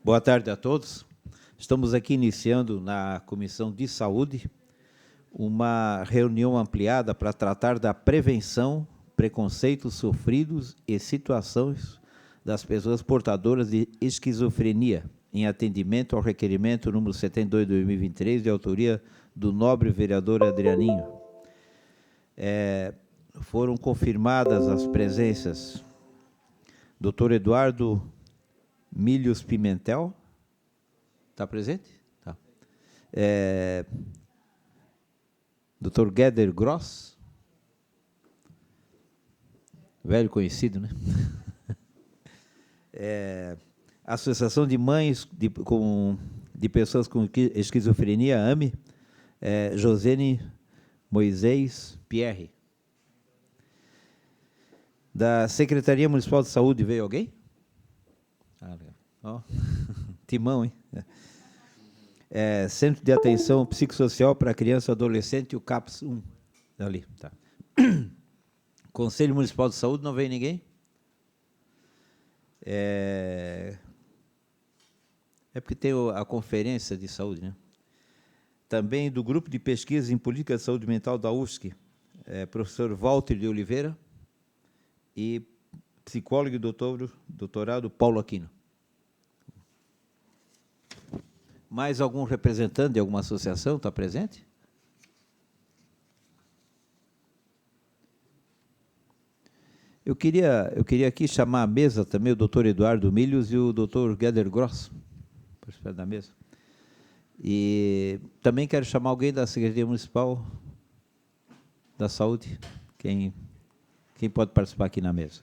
Boa tarde a todos. Estamos aqui iniciando na Comissão de Saúde uma reunião ampliada para tratar da prevenção, preconceitos sofridos e situações das pessoas portadoras de esquizofrenia, em atendimento ao requerimento número 72 de 2023, de autoria do nobre vereador Adrianinho. Foram confirmadas as presenças Dr. Eduardo Milhos Pimentel. Está presente? Tá. Dr. Gueder Gross, velho conhecido, né? Associação de Mães de Pessoas com Esquizofrenia, AME, Josene Moisés Pierre. Da Secretaria Municipal de Saúde veio alguém? Oh. Timão, hein? Centro de Atenção Psicossocial para Criança e Adolescente, o CAPS 1. Ali, tá. Conselho Municipal de Saúde, não veio ninguém? Porque tem a conferência de saúde, né? Também do Grupo de Pesquisa em Política de Saúde Mental da UFSC, professor Walter de Oliveira e psicólogo e doutorado Paulo Aquino. Mais algum representante de alguma associação está presente? Eu queria aqui chamar à mesa também o doutor Eduardo Milhos e o doutor Gueder Gross, para participar da mesa. E também quero chamar alguém da Secretaria Municipal da Saúde. Quem pode participar aqui na mesa?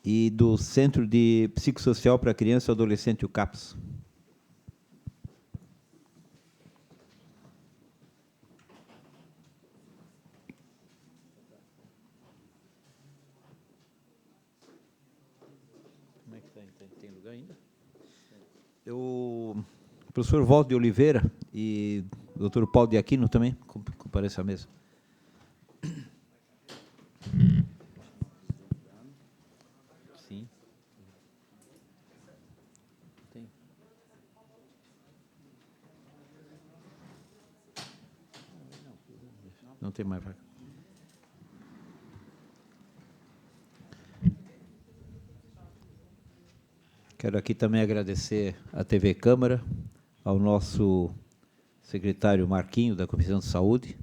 E do Centro de Psicossocial para Criança e Adolescente, o CAPS. Como é que está? Tem lugar ainda? O professor Walter de Oliveira e o doutor Paulo de Aquino também comparecem à mesa. Não tem mais vaga. Quero aqui também agradecer à TV Câmara, ao nosso secretário Marquinho, da Comissão de Saúde,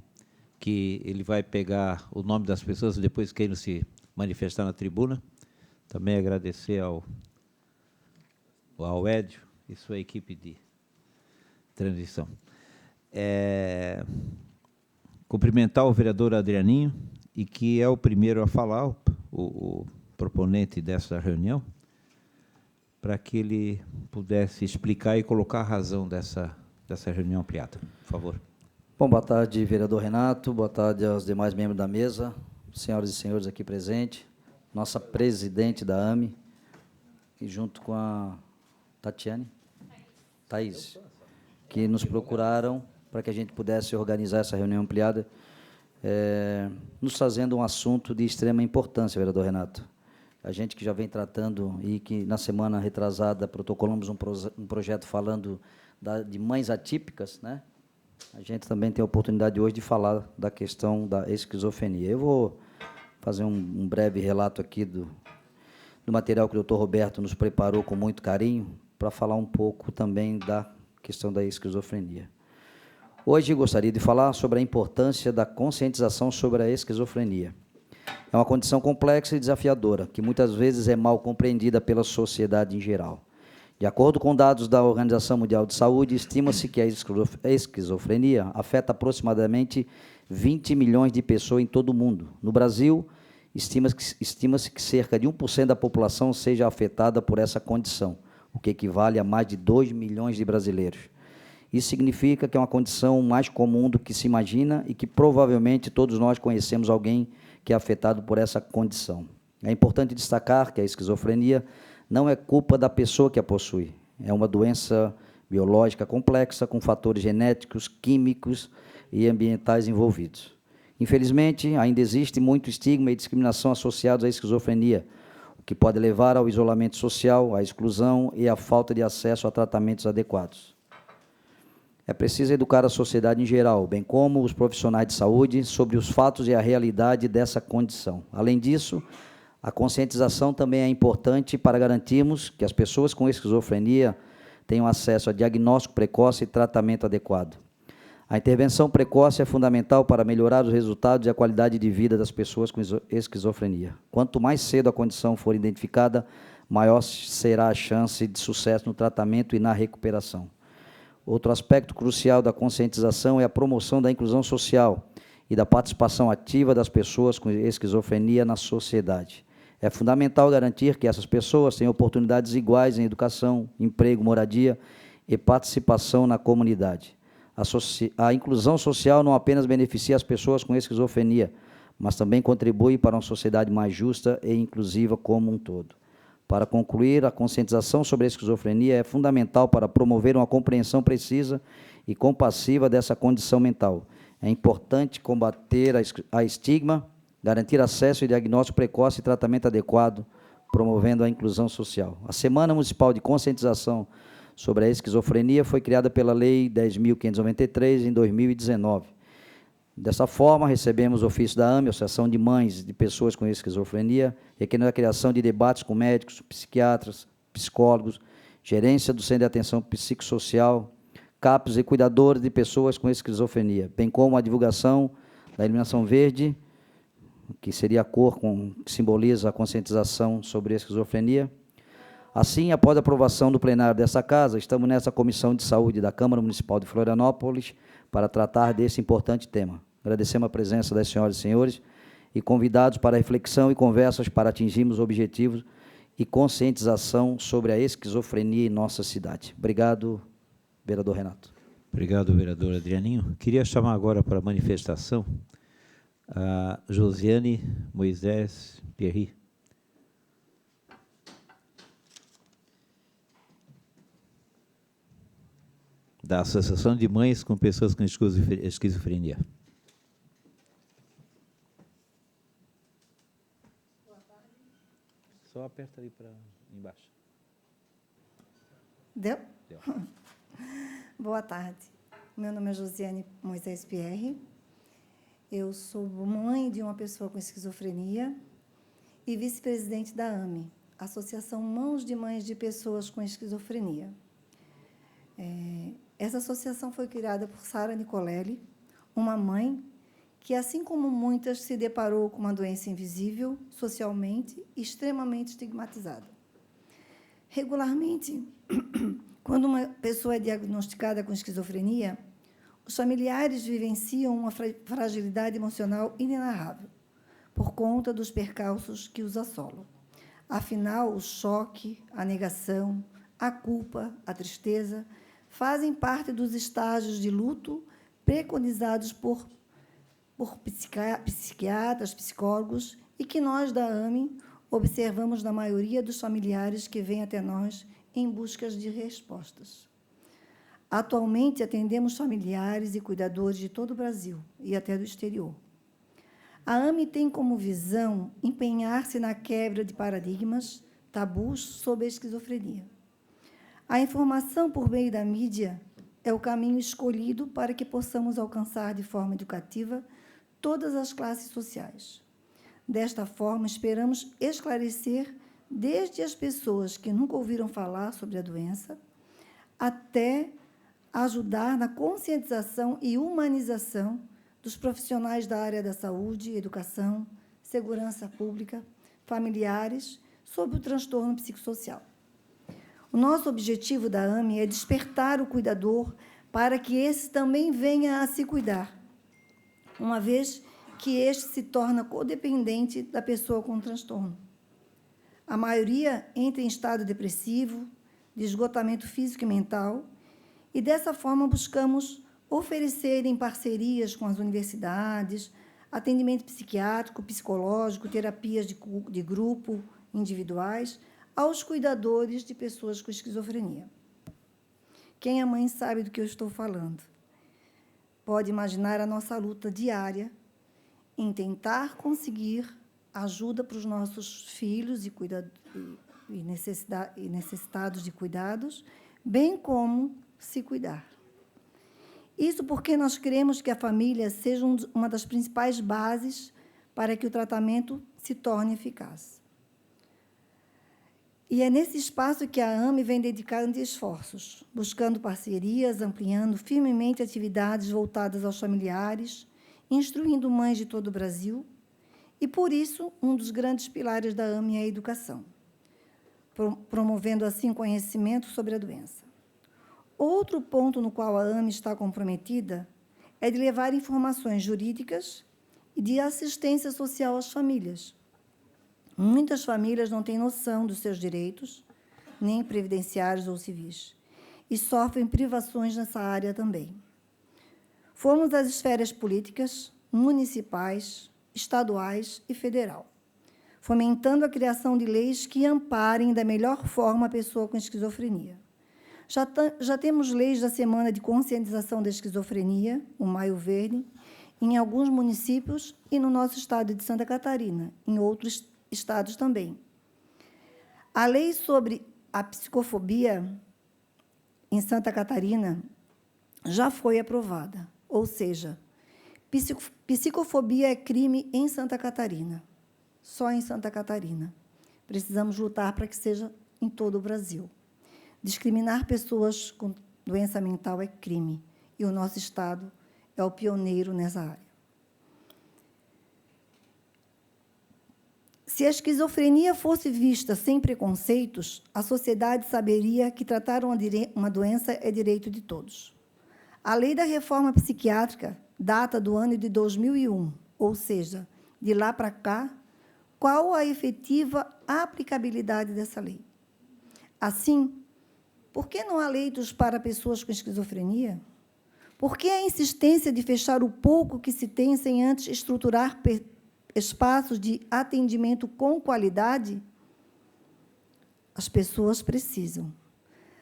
que ele vai pegar o nome das pessoas depois que eles se manifestar na tribuna. Também agradecer ao Édio e sua equipe de transição. Cumprimentar o vereador Adrianinho, e que é o primeiro a falar, o proponente dessa reunião, para que ele pudesse explicar e colocar a razão dessa reunião ampliada. Por favor. Bom, boa tarde, vereador Renato, boa tarde aos demais membros da mesa, senhoras e senhores aqui presentes, nossa presidente da AME, e junto com a Thaís, que nos procuraram para que a gente pudesse organizar essa reunião ampliada, nos trazendo um assunto de extrema importância, vereador Renato. A gente que já vem tratando, e que na semana retrasada protocolamos um projeto falando de mães atípicas, né? A gente também tem a oportunidade hoje de falar da questão da esquizofrenia. Eu vou fazer um breve relato aqui do material que o doutor Roberto nos preparou com muito carinho, para falar um pouco também da questão da esquizofrenia. Hoje gostaria de falar sobre a importância da conscientização sobre a esquizofrenia. É uma condição complexa e desafiadora, que muitas vezes é mal compreendida pela sociedade em geral. De acordo com dados da Organização Mundial de Saúde, estima-se que a esquizofrenia afeta aproximadamente 20 milhões de pessoas em todo o mundo. No Brasil, estima-se que cerca de 1% da população seja afetada por essa condição, o que equivale a mais de 2 milhões de brasileiros. Isso significa que é uma condição mais comum do que se imagina e que provavelmente todos nós conhecemos alguém que é afetado por essa condição. É importante destacar que a esquizofrenia não é culpa da pessoa que a possui. É uma doença biológica complexa, com fatores genéticos, químicos e ambientais envolvidos. Infelizmente, ainda existe muito estigma e discriminação associados à esquizofrenia, o que pode levar ao isolamento social, à exclusão e à falta de acesso a tratamentos adequados. É preciso educar a sociedade em geral, bem como os profissionais de saúde, sobre os fatos e a realidade dessa condição. Além disso, a conscientização também é importante para garantirmos que as pessoas com esquizofrenia tenham acesso a diagnóstico precoce e tratamento adequado. A intervenção precoce é fundamental para melhorar os resultados e a qualidade de vida das pessoas com esquizofrenia. Quanto mais cedo a condição for identificada, maior será a chance de sucesso no tratamento e na recuperação. Outro aspecto crucial da conscientização é a promoção da inclusão social e da participação ativa das pessoas com esquizofrenia na sociedade. É fundamental garantir que essas pessoas tenham oportunidades iguais em educação, emprego, moradia e participação na comunidade. A inclusão social não apenas beneficia as pessoas com esquizofrenia, mas também contribui para uma sociedade mais justa e inclusiva como um todo. Para concluir, a conscientização sobre a esquizofrenia é fundamental para promover uma compreensão precisa e compassiva dessa condição mental. É importante combater a estigma, garantir acesso e diagnóstico precoce e tratamento adequado, promovendo a inclusão social. A Semana Municipal de Conscientização sobre a Esquizofrenia foi criada pela Lei 10.593, em 2019. Dessa forma, recebemos ofício da AME, Associação de Mães de Pessoas com Esquizofrenia, requerendo a criação de debates com médicos, psiquiatras, psicólogos, gerência do Centro de Atenção Psicossocial, CAPs e cuidadores de pessoas com esquizofrenia, bem como a divulgação da iluminação verde, que seria a cor que simboliza a conscientização sobre a esquizofrenia. Assim, após a aprovação do plenário dessa Casa, estamos nessa Comissão de Saúde da Câmara Municipal de Florianópolis para tratar desse importante tema. Agradecemos a presença das senhoras e senhores e convidados para reflexão e conversas para atingirmos objetivos e conscientização sobre a esquizofrenia em nossa cidade. Obrigado, vereador Renato. Obrigado, vereador Adrianinho. Queria chamar agora para a manifestação a Josiane Moisés Pierri. Da Associação de Mães com Pessoas com Esquizofrenia. Só aperta ali para embaixo. Deu? Deu. Boa tarde. Meu nome é Josiane Moisés Pierre. Eu sou mãe de uma pessoa com esquizofrenia e vice-presidente da AME, Associação Mãos de Mães de Pessoas com Esquizofrenia. Essa associação foi criada por Sara Nicolelli, uma mãe que, assim como muitas, se deparou com uma doença invisível, socialmente extremamente estigmatizada. Regularmente, quando uma pessoa é diagnosticada com esquizofrenia, os familiares vivenciam uma fragilidade emocional inenarrável, por conta dos percalços que os assolam. Afinal, o choque, a negação, a culpa, a tristeza fazem parte dos estágios de luto preconizados por psiquiatras, psicólogos, e que nós, da AME, observamos na maioria dos familiares que vêm até nós em busca de respostas. Atualmente, atendemos familiares e cuidadores de todo o Brasil e até do exterior. A AME tem como visão empenhar-se na quebra de paradigmas, tabus sobre a esquizofrenia. A informação por meio da mídia é o caminho escolhido para que possamos alcançar de forma educativa todas as classes sociais. Desta forma, esperamos esclarecer desde as pessoas que nunca ouviram falar sobre a doença, até ajudar na conscientização e humanização dos profissionais da área da saúde, educação, segurança pública, familiares, sobre o transtorno psicossocial. O nosso objetivo da AME é despertar o cuidador para que esse também venha a se cuidar, uma vez que este se torna codependente da pessoa com transtorno. A maioria entra em estado depressivo, de esgotamento físico e mental, e, dessa forma, buscamos oferecer, em parcerias com as universidades, atendimento psiquiátrico, psicológico, terapias de grupo, individuais, aos cuidadores de pessoas com esquizofrenia. Quem é mãe sabe do que eu estou falando. Pode imaginar a nossa luta diária em tentar conseguir ajuda para os nossos filhos e necessitados de cuidados, bem como se cuidar. Isso porque nós queremos que a família seja uma das principais bases para que o tratamento se torne eficaz. E é nesse espaço que a AME vem dedicando esforços, buscando parcerias, ampliando firmemente atividades voltadas aos familiares, instruindo mães de todo o Brasil, e, por isso, um dos grandes pilares da AME é a educação, promovendo, assim, conhecimento sobre a doença. Outro ponto no qual a AME está comprometida é de levar informações jurídicas e de assistência social às famílias. Muitas famílias não têm noção dos seus direitos, nem previdenciários ou civis, e sofrem privações nessa área também. Fomos às esferas políticas, municipais, estaduais e federal, fomentando a criação de leis que amparem da melhor forma a pessoa com esquizofrenia. Já temos leis da Semana de Conscientização da Esquizofrenia, o Maio Verde, em alguns municípios e no nosso estado de Santa Catarina, em outros estados também. A lei sobre a psicofobia em Santa Catarina já foi aprovada, ou seja, psicofobia é crime em Santa Catarina, só em Santa Catarina. Precisamos lutar para que seja em todo o Brasil. Discriminar pessoas com doença mental é crime, e o nosso estado é o pioneiro nessa área. Se a esquizofrenia fosse vista sem preconceitos, a sociedade saberia que tratar uma doença é direito de todos. A lei da reforma psiquiátrica data do ano de 2001, ou seja, de lá para cá, qual a efetiva aplicabilidade dessa lei? Assim, por que não há leitos para pessoas com esquizofrenia? Por que a insistência de fechar o pouco que se tem sem antes estruturar espaços de atendimento com qualidade? As pessoas precisam.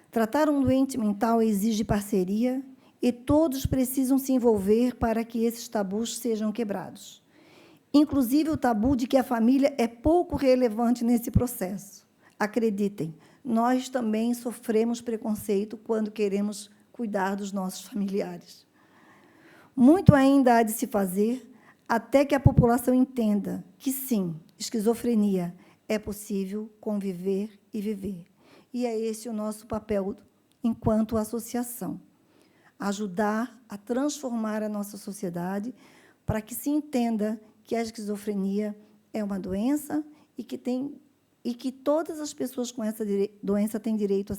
Tratar um doente mental exige parceria e todos precisam se envolver para que esses tabus sejam quebrados. Inclusive o tabu de que a família é pouco relevante nesse processo. Acreditem, nós também sofremos preconceito quando queremos cuidar dos nossos familiares. Muito ainda há de se fazer até que a população entenda que, sim, esquizofrenia é possível conviver e viver. E é esse o nosso papel enquanto associação, ajudar a transformar a nossa sociedade para que se entenda que a esquizofrenia é uma doença e que todas as pessoas com essa doença têm direito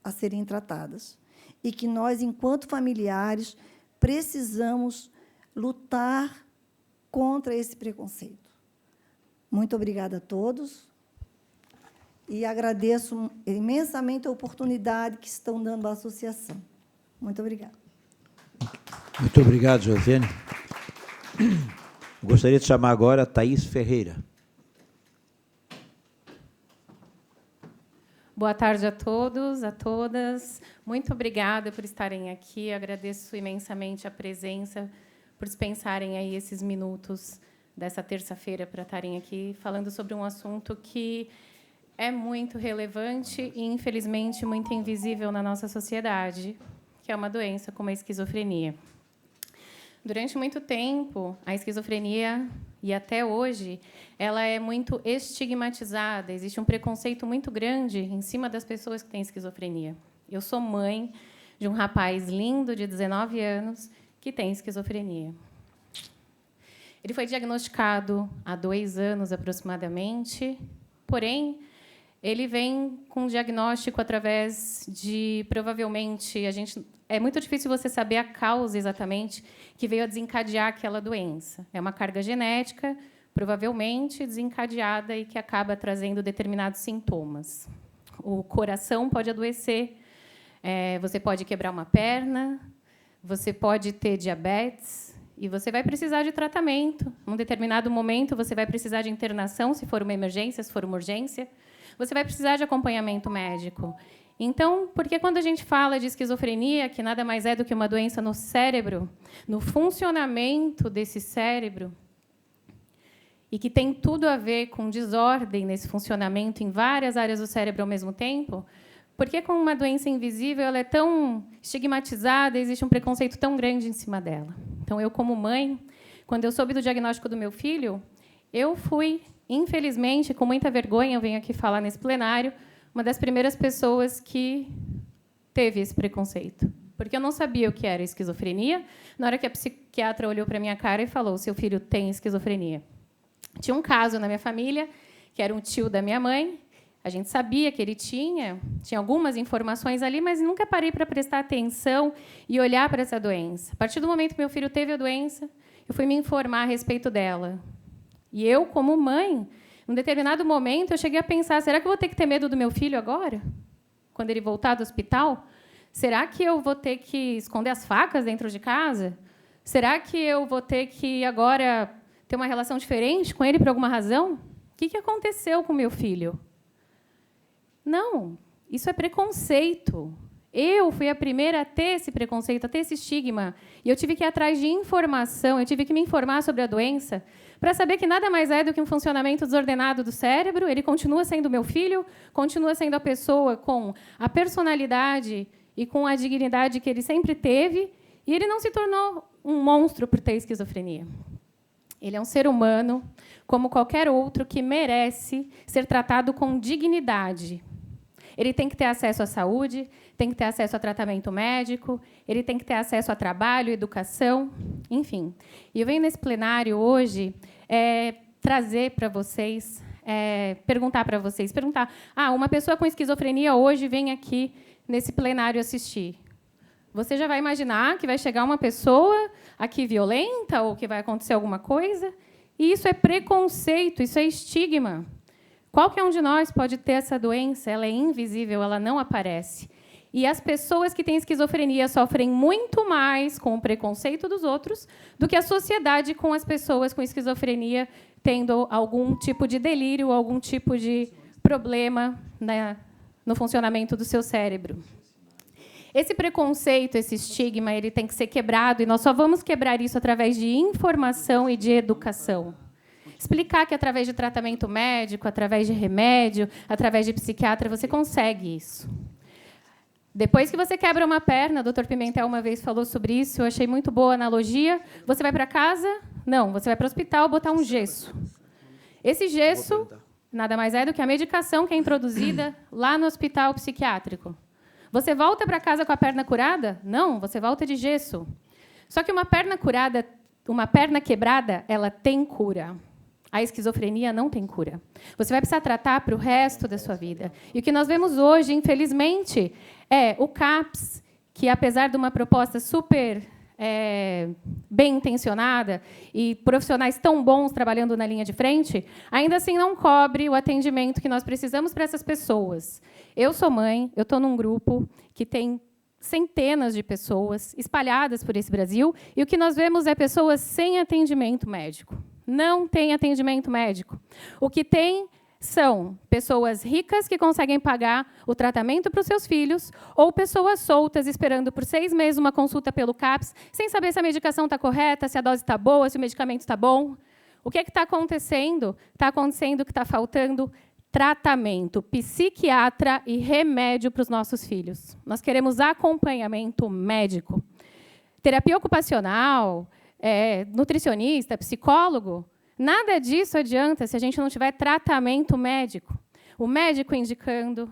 a serem tratadas. E que nós, enquanto familiares, precisamos lutar contra esse preconceito. Muito obrigada a todos e agradeço imensamente a oportunidade que estão dando à associação. Muito obrigada. Muito obrigado, Josiane. Gostaria de chamar agora a Thaís Ferreira. Boa tarde a todos, a todas. Muito obrigada por estarem aqui. Agradeço imensamente a presença, por dispensarem aí esses minutos dessa terça-feira para estarem aqui falando sobre um assunto que é muito relevante e, infelizmente, muito invisível na nossa sociedade, que é uma doença como a esquizofrenia. Durante muito tempo, a esquizofrenia, e até hoje, ela é muito estigmatizada. Existe um preconceito muito grande em cima das pessoas que têm esquizofrenia. Eu sou mãe de um rapaz lindo, de 19 anos, que tem esquizofrenia. Ele foi diagnosticado há 2 anos, aproximadamente, porém, ele vem com diagnóstico através de, provavelmente, é muito difícil você saber a causa exatamente que veio a desencadear aquela doença. É uma carga genética, provavelmente desencadeada e que acaba trazendo determinados sintomas. O coração pode adoecer, você pode quebrar uma perna, você pode ter diabetes e você vai precisar de tratamento. Num determinado momento, você vai precisar de internação, se for uma emergência, se for uma urgência. Você vai precisar de acompanhamento médico. Então, porque quando a gente fala de esquizofrenia, que nada mais é do que uma doença no cérebro, no funcionamento desse cérebro, e que tem tudo a ver com desordem nesse funcionamento em várias áreas do cérebro ao mesmo tempo, por que, com uma doença invisível, ela é tão estigmatizada, existe um preconceito tão grande em cima dela? Então, eu, como mãe, quando eu soube do diagnóstico do meu filho, eu fui, infelizmente, com muita vergonha, eu venho aqui falar nesse plenário, uma das primeiras pessoas que teve esse preconceito. Porque eu não sabia o que era esquizofrenia, na hora que a psiquiatra olhou para a minha cara e falou: seu filho tem esquizofrenia. Tinha um caso na minha família, que era um tio da minha mãe, a gente sabia que ele tinha algumas informações ali, mas nunca parei para prestar atenção e olhar para essa doença. A partir do momento que meu filho teve a doença, eu fui me informar a respeito dela. E eu, como mãe, num determinado momento, eu cheguei a pensar: será que eu vou ter que ter medo do meu filho agora? Quando ele voltar do hospital? Será que eu vou ter que esconder as facas dentro de casa? Será que eu vou ter que agora ter uma relação diferente com ele por alguma razão? O que aconteceu com meu filho? Não, isso é preconceito. Eu fui a primeira a ter esse preconceito, a ter esse estigma. E eu tive que ir atrás de informação, eu tive que me informar sobre a doença, para saber que nada mais é do que um funcionamento desordenado do cérebro. Ele continua sendo meu filho, continua sendo a pessoa com a personalidade e com a dignidade que ele sempre teve, e ele não se tornou um monstro por ter esquizofrenia. Ele é um ser humano, como qualquer outro, que merece ser tratado com dignidade. Ele tem que ter acesso à saúde, tem que ter acesso a tratamento médico, ele tem que ter acesso a trabalho, educação, enfim. E eu venho nesse plenário hoje trazer para vocês, perguntar, uma pessoa com esquizofrenia hoje vem aqui nesse plenário assistir. Você já vai imaginar que vai chegar uma pessoa aqui violenta ou que vai acontecer alguma coisa? E isso é preconceito, isso é estigma. Qualquer um de nós pode ter essa doença, ela é invisível, ela não aparece. E as pessoas que têm esquizofrenia sofrem muito mais com o preconceito dos outros do que a sociedade com as pessoas com esquizofrenia tendo algum tipo de delírio, algum tipo de problema no funcionamento do seu cérebro. Esse preconceito, esse estigma, ele tem que ser quebrado, e nós só vamos quebrar isso através de informação e de educação. Explicar que, através de tratamento médico, através de remédio, através de psiquiatra, você consegue isso. Depois que você quebra uma perna, o Dr. Pimentel uma vez falou sobre isso, eu achei muito boa a analogia. Você vai para casa? Não, você vai para o hospital botar um gesso. Esse gesso nada mais é do que a medicação que é introduzida lá no hospital psiquiátrico. Você volta para casa com a perna curada? Não, você volta de gesso. Só que uma perna curada, uma perna quebrada, ela tem cura. A esquizofrenia não tem cura. Você vai precisar tratar para o resto da sua vida. E o que nós vemos hoje, infelizmente, é o CAPS, que, apesar de uma proposta super bem intencionada e profissionais tão bons trabalhando na linha de frente, ainda assim não cobre o atendimento que nós precisamos para essas pessoas. Eu sou mãe, eu estou num grupo que tem centenas de pessoas espalhadas por esse Brasil, e o que nós vemos é pessoas sem atendimento médico. Não tem atendimento médico. O que tem são pessoas ricas que conseguem pagar o tratamento para os seus filhos, ou pessoas soltas esperando por 6 meses uma consulta pelo CAPS, sem saber se a medicação está correta, se a dose está boa, se o medicamento está bom. O que está acontecendo? Está acontecendo que está faltando tratamento, psiquiatra e remédio para os nossos filhos. Nós queremos acompanhamento médico. Terapia ocupacional, nutricionista, psicólogo, nada disso adianta se a gente não tiver tratamento médico. O médico indicando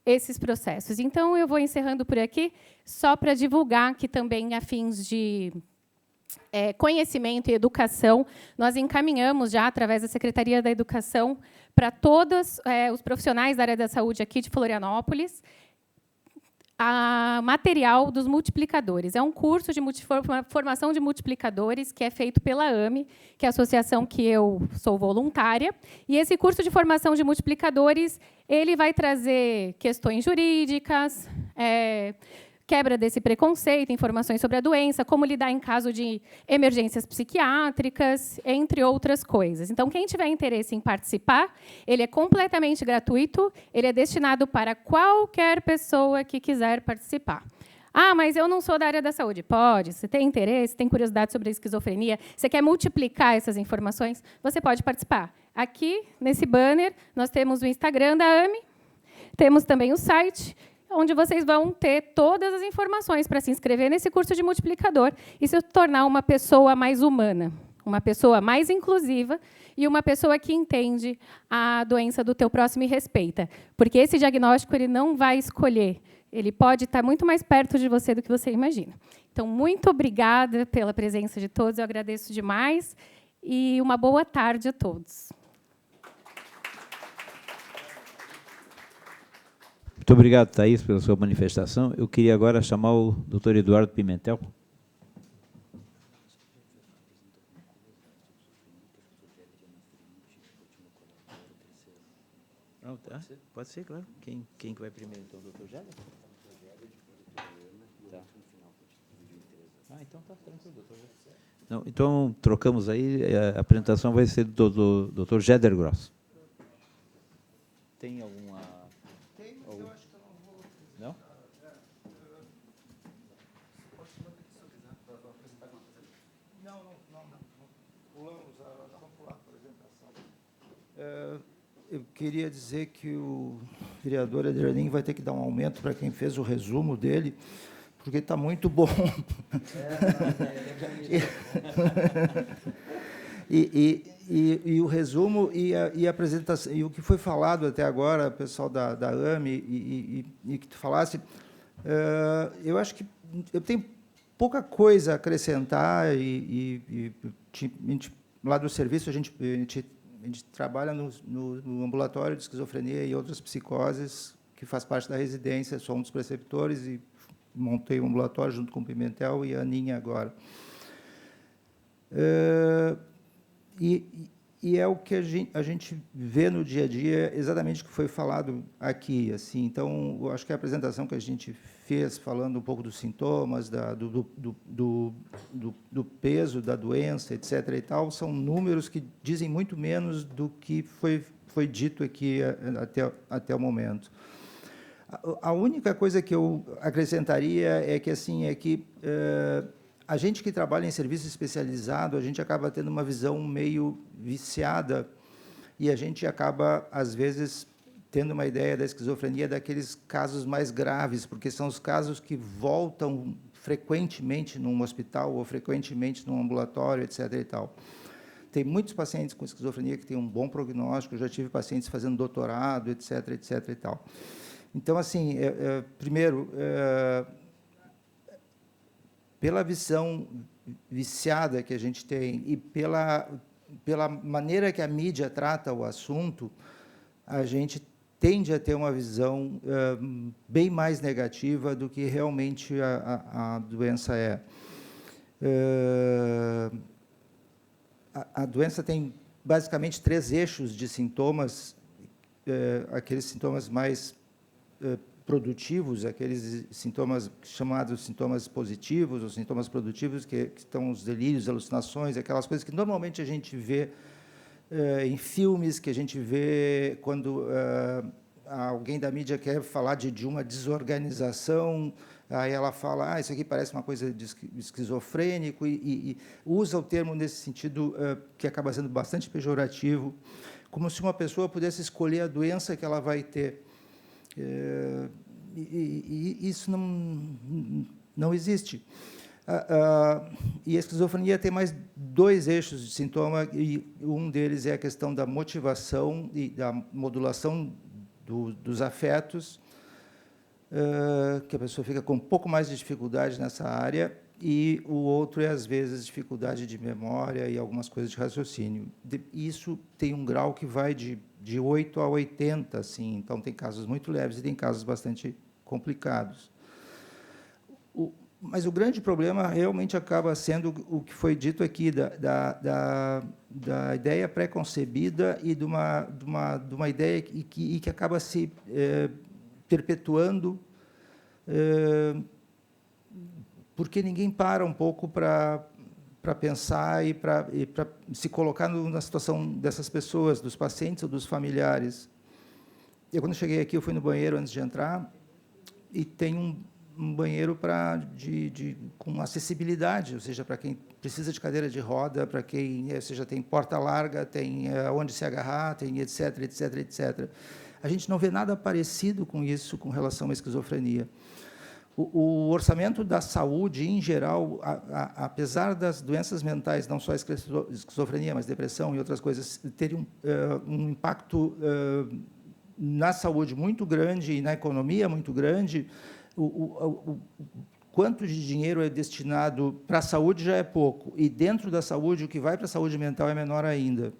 esses processos. Então, eu vou encerrando por aqui, só para divulgar que também, a fins de conhecimento e educação, nós encaminhamos já, através da Secretaria da Educação, para todos os profissionais da área da saúde aqui de Florianópolis, a material dos multiplicadores. É um curso de formação de multiplicadores que é feito pela AME, que é a associação que eu sou voluntária. E esse curso de formação de multiplicadores, ele vai trazer questões jurídicas, quebra desse preconceito, informações sobre a doença, como lidar em caso de emergências psiquiátricas, entre outras coisas. Então, quem tiver interesse em participar, ele é completamente gratuito, ele é destinado para qualquer pessoa que quiser participar. Ah, mas eu não sou da área da saúde. Pode. Você tem interesse, tem curiosidade sobre a esquizofrenia, você quer multiplicar essas informações, você pode participar. Aqui, nesse banner, nós temos o Instagram da AME, temos também o site, onde vocês vão ter todas as informações para se inscrever nesse curso de multiplicador e se tornar uma pessoa mais humana, uma pessoa mais inclusiva e uma pessoa que entende a doença do teu próximo e respeita. Porque esse diagnóstico ele não vai escolher, ele pode estar muito mais perto de você do que você imagina. Então, muito obrigada pela presença de todos, eu agradeço demais e uma boa tarde a todos. Muito obrigado, Thaís, pela sua manifestação. Eu queria agora chamar o doutor Eduardo Pimentel. Não, tá? Pode ser, claro. Quem que vai primeiro, então? O doutor Géder? Tá. Ah, então tá tranquilo, doutor Géder. Não, então, trocamos aí. A apresentação vai ser do doutor Géder Gross. Tem alguma... Tem, mas eu acho que eu não vou... Não? Não. Pulamos, vamos pular a apresentação. Eu queria dizer que o vereador Ederlin vai ter que dar um aumento para quem fez o resumo dele, porque está muito bom. E o resumo e a apresentação, e o que foi falado até agora, pessoal da AME, e que tu falasse, eu acho que eu tenho pouca coisa a acrescentar, lá do serviço a gente trabalha no ambulatório de esquizofrenia e outras psicoses, que faz parte da residência, sou um dos preceptores e montei um ambulatório junto com o Pimentel e a Aninha agora. E é o que a gente vê no dia a dia, exatamente o que foi falado aqui. Assim. Então, eu acho que a apresentação que a gente fez, falando um pouco dos sintomas, do peso da doença, etc., e tal, são números que dizem muito menos do que foi dito aqui até o momento. A única coisa que eu acrescentaria é que, a gente que trabalha em serviço especializado, a gente acaba tendo uma visão meio viciada e a gente acaba, às vezes, tendo uma ideia da esquizofrenia daqueles casos mais graves, porque são os casos que voltam frequentemente num hospital ou frequentemente num ambulatório, etc. e tal. Tem muitos pacientes com esquizofrenia que têm um bom prognóstico, já tive pacientes fazendo doutorado, etc. e tal. Então, assim, primeiro, pela visão viciada que a gente tem e pela maneira que a mídia trata o assunto, a gente tende a ter uma visão bem mais negativa do que realmente a doença é. A doença tem, basicamente, 3 eixos de sintomas, aqueles sintomas mais produtivos, aqueles sintomas chamados sintomas positivos, ou sintomas produtivos, que estão os delírios, alucinações, aquelas coisas que normalmente a gente vê em filmes, que a gente vê quando alguém da mídia quer falar de uma desorganização, aí ela fala, isso aqui parece uma coisa de esquizofrênico, e usa o termo nesse sentido que acaba sendo bastante pejorativo, como se uma pessoa pudesse escolher a doença que ela vai ter. Isso não existe. E a esquizofrenia tem mais 2 eixos de sintoma, e um deles é a questão da motivação e da modulação dos afetos, que a pessoa fica com um pouco mais de dificuldade nessa área, e o outro é, às vezes, dificuldade de memória e algumas coisas de raciocínio. Isso tem um grau que vai de 8 a 80, assim, então tem casos muito leves e tem casos bastante complicados. Mas o grande problema realmente acaba sendo o que foi dito aqui, da ideia pré-concebida e de uma ideia que acaba se perpetuando, porque ninguém para um pouco para pensar e para se colocar na situação dessas pessoas, dos pacientes ou dos familiares. Eu, quando cheguei aqui, eu fui no banheiro antes de entrar, e tem um banheiro com acessibilidade, ou seja, para quem precisa de cadeira de roda, para quem, ou seja, tem porta larga, tem onde se agarrar, tem etc, etc, etc. A gente não vê nada parecido com isso com relação à esquizofrenia. O orçamento da saúde, em geral, apesar das doenças mentais, não só a esquizofrenia, mas depressão e outras coisas, terem um impacto na saúde muito grande e na economia muito grande, o quanto de dinheiro é destinado para a saúde já é pouco. E, dentro da saúde, o que vai para a saúde mental é menor ainda,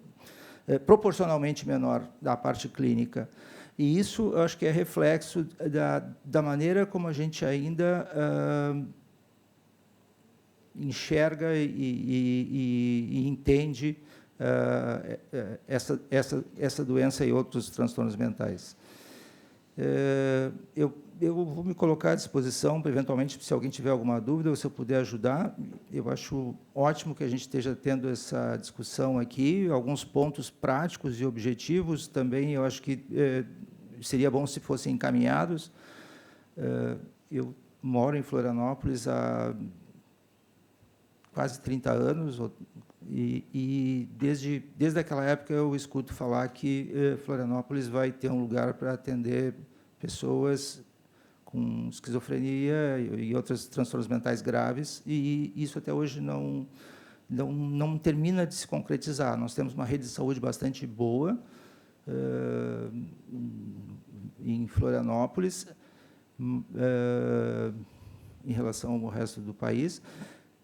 proporcionalmente menor da parte clínica. E isso, eu acho que é reflexo da maneira como a gente ainda enxerga e entende essa doença e outros transtornos mentais. Eu vou me colocar à disposição, para, eventualmente, se alguém tiver alguma dúvida, ou se eu puder ajudar. Eu acho ótimo que a gente esteja tendo essa discussão aqui, alguns pontos práticos e objetivos também, eu acho que seria bom se fossem encaminhados. Eu moro em Florianópolis há quase 30 anos, e desde aquela época eu escuto falar que Florianópolis vai ter um lugar para atender pessoas com esquizofrenia e outros transtornos mentais graves, e isso até hoje não termina de se concretizar. Nós temos uma rede de saúde bastante boa em Florianópolis, em relação ao resto do país,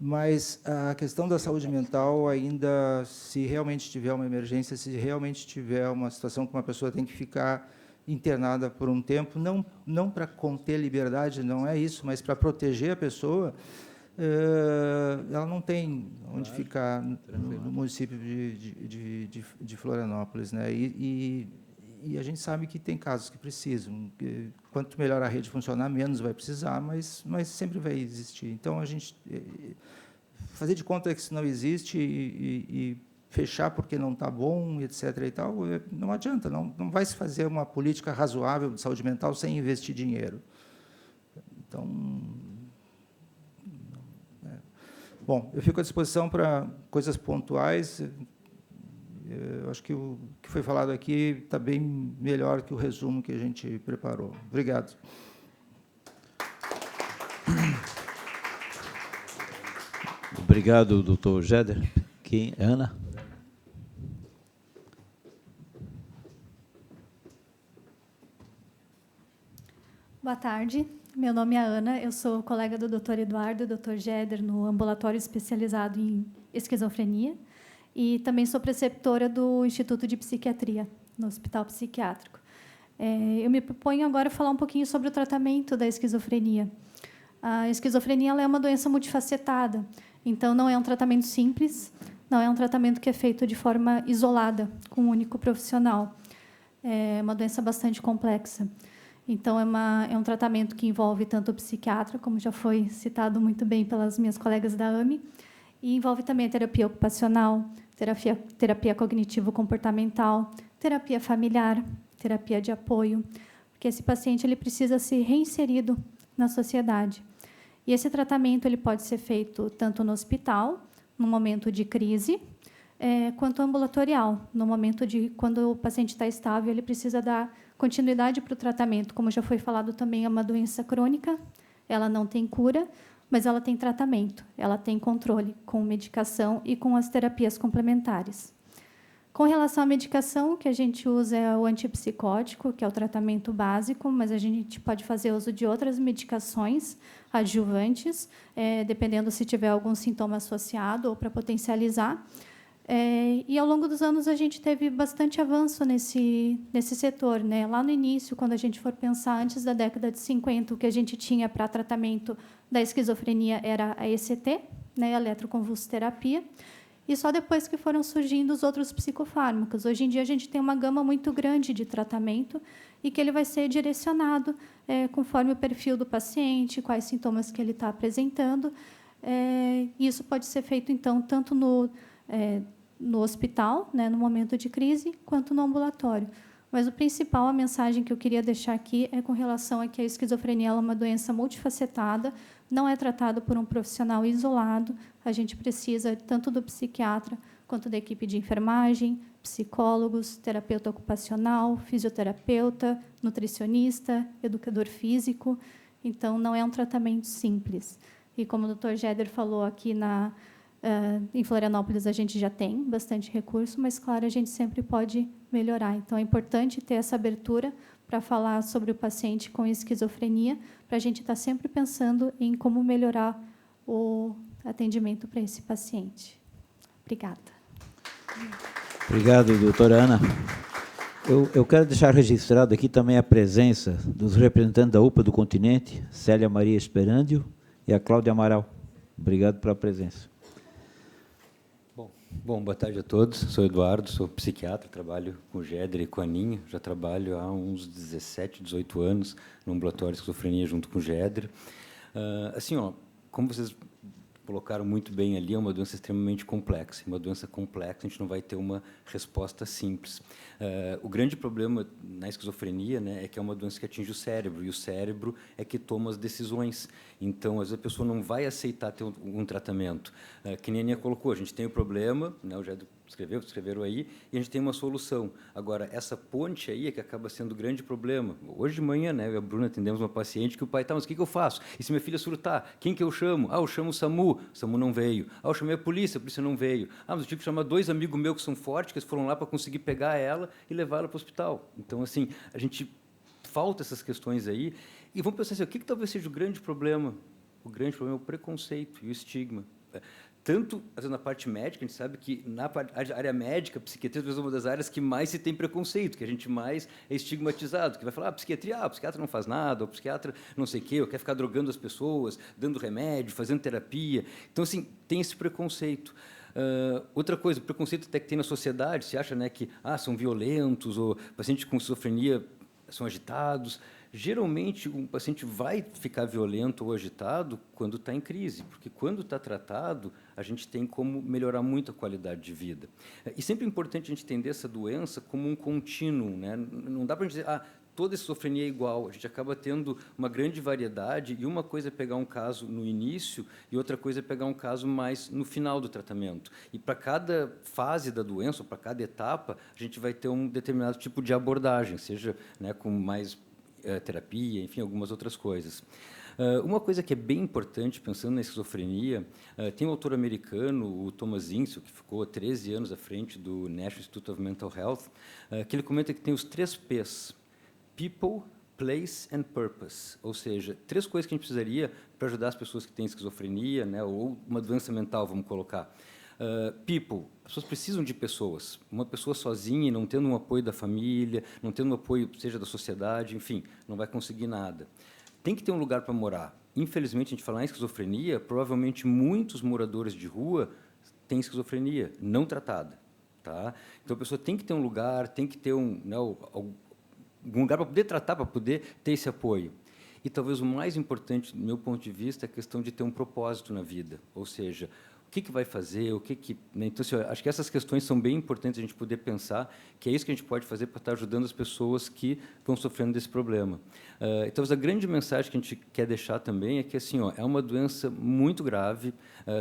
mas a questão da saúde mental ainda, se realmente tiver uma emergência, se realmente tiver uma situação que uma pessoa tem que ficar internada por um tempo, não para conter liberdade, não é isso, mas para proteger a pessoa, ela não tem onde ficar no município de Florianópolis, né? E a gente sabe que tem casos que precisam. Quanto melhor a rede funcionar, menos vai precisar, mas sempre vai existir. Então, a gente fazer de conta que isso não existe e fechar porque não está bom, etc. e tal, não adianta, não vai se fazer uma política razoável de saúde mental sem investir dinheiro. Então, bom, eu fico à disposição para coisas pontuais. Eu acho que o que foi falado aqui está bem melhor que o resumo que a gente preparou. Obrigado. Obrigado, doutor Jeder. Ana? Boa tarde, meu nome é Ana, eu sou colega do Dr. Eduardo e do Dr. Jeder no ambulatório especializado em esquizofrenia e também sou preceptora do Instituto de Psiquiatria, no Hospital Psiquiátrico. Eu me proponho agora falar um pouquinho sobre o tratamento da esquizofrenia. A esquizofrenia ela é uma doença multifacetada, então não é um tratamento simples, não é um tratamento que é feito de forma isolada, com um único profissional. É uma doença bastante complexa. Então, é um tratamento que envolve tanto o psiquiatra, como já foi citado muito bem pelas minhas colegas da AME, e envolve também a terapia ocupacional, terapia cognitivo-comportamental, terapia familiar, terapia de apoio, porque esse paciente ele precisa ser reinserido na sociedade. E esse tratamento ele pode ser feito tanto no hospital, no momento de crise, quanto ambulatorial, no momento de quando o paciente está estável, ele precisa dar continuidade para o tratamento. Como já foi falado também, é uma doença crônica, ela não tem cura, mas ela tem tratamento, ela tem controle com medicação e com as terapias complementares. Com relação à medicação, o que a gente usa é o antipsicótico, que é o tratamento básico, mas a gente pode fazer uso de outras medicações adjuvantes, dependendo se tiver algum sintoma associado ou para potencializar. E, ao longo dos anos, a gente teve bastante avanço nesse setor, né? Lá no início, quando a gente for pensar, antes da década de 50, o que a gente tinha para tratamento da esquizofrenia era a ECT, né? A eletroconvulsoterapia, e só depois que foram surgindo os outros psicofármacos. Hoje em dia, a gente tem uma gama muito grande de tratamento e que ele vai ser direcionado conforme o perfil do paciente, quais sintomas que ele está apresentando. Isso pode ser feito, então, tanto no hospital, né, no momento de crise, quanto no ambulatório. Mas o principal, a mensagem que eu queria deixar aqui é com relação a que a esquizofrenia ela é uma doença multifacetada, não é tratada por um profissional isolado, a gente precisa tanto do psiquiatra quanto da equipe de enfermagem, psicólogos, terapeuta ocupacional, fisioterapeuta, nutricionista, educador físico. Então, não é um tratamento simples. E, como o Dr. Jeder falou, aqui em Florianópolis a gente já tem bastante recurso, mas, claro, a gente sempre pode melhorar. Então, é importante ter essa abertura para falar sobre o paciente com esquizofrenia, para a gente estar sempre pensando em como melhorar o atendimento para esse paciente. Obrigada. Obrigado, doutora Ana. Eu quero deixar registrado aqui também a presença dos representantes da UPA do continente, Célia Maria Esperândio e a Cláudia Amaral. Obrigado pela presença. Bom, boa tarde a todos. Sou Eduardo, sou psiquiatra, trabalho com o Jeder e com a Aninha. Já trabalho há uns 17, 18 anos no ambulatório de esquizofrenia junto com o Jeder. Assim, como vocês colocaram muito bem ali, é uma doença extremamente complexa. Uma doença complexa, a gente não vai ter uma resposta simples. O grande problema na esquizofrenia, né, é que é uma doença que atinge o cérebro, e o cérebro é que toma as decisões. Então, às vezes, a pessoa não vai aceitar ter um tratamento. Que nem a Aninha colocou, a gente tem o problema, né, o Jeder escreveram aí, e a gente tem uma solução. Agora, essa ponte aí é que acaba sendo o grande problema. Hoje de manhã, né, eu e a Bruna atendemos uma paciente que o pai, mas o que eu faço? E se minha filha surtar? Quem que eu chamo? Eu chamo o SAMU não veio. Eu chamei a polícia não veio. Mas eu tive que chamar 2 amigos meus que são fortes, que eles foram lá para conseguir pegar ela e levar ela para o hospital. Então, assim, a gente falta essas questões aí, e vamos pensar assim, o que talvez seja o grande problema? O grande problema é o preconceito e o estigma. Tanto às vezes, na parte médica, a gente sabe que na área médica, a psiquiatria é uma das áreas que mais se tem preconceito, que a gente mais é estigmatizado, que vai falar, psiquiatria, o psiquiatra não faz nada, o psiquiatra não sei o quê, ou quer ficar drogando as pessoas, dando remédio, fazendo terapia. Então, assim, tem esse preconceito. Outra coisa, o preconceito até que tem na sociedade, se acha, né, que são violentos, ou pacientes com esquizofrenia são agitados. Geralmente, um paciente vai ficar violento ou agitado quando está em crise, porque quando está tratado, a gente tem como melhorar muito a qualidade de vida. E sempre é importante a gente entender essa doença como um contínuo, né? Não dá para a gente dizer, toda esquizofrenia é igual, a gente acaba tendo uma grande variedade, e uma coisa é pegar um caso no início e outra coisa é pegar um caso mais no final do tratamento. E para cada fase da doença, ou para cada etapa, a gente vai ter um determinado tipo de abordagem, seja, né, com mais terapia, enfim, algumas outras coisas. Uma coisa que é bem importante, pensando na esquizofrenia, tem um autor americano, o Thomas Insel, que ficou 13 anos à frente do National Institute of Mental Health, que ele comenta que tem os 3 P's: People, Place and Purpose. Ou seja, 3 coisas que a gente precisaria para ajudar as pessoas que têm esquizofrenia, né, ou uma doença mental, vamos colocar. People, as pessoas precisam de pessoas. Uma pessoa sozinha, não tendo um apoio da família, não tendo um apoio, seja da sociedade, enfim, não vai conseguir nada. Tem que ter um lugar para morar. Infelizmente, a gente fala em esquizofrenia, provavelmente muitos moradores de rua têm esquizofrenia não tratada. Tá? Então, a pessoa tem que ter um lugar, tem que ter algum lugar para poder tratar, para poder ter esse apoio. E talvez o mais importante, do meu ponto de vista, é a questão de ter um propósito na vida. Ou seja, o que vai fazer, né? Então, assim, acho que essas questões são bem importantes a gente poder pensar, que é isso que a gente pode fazer para estar ajudando as pessoas que estão sofrendo desse problema. Então, a grande mensagem que a gente quer deixar também é que, assim, é uma doença muito grave,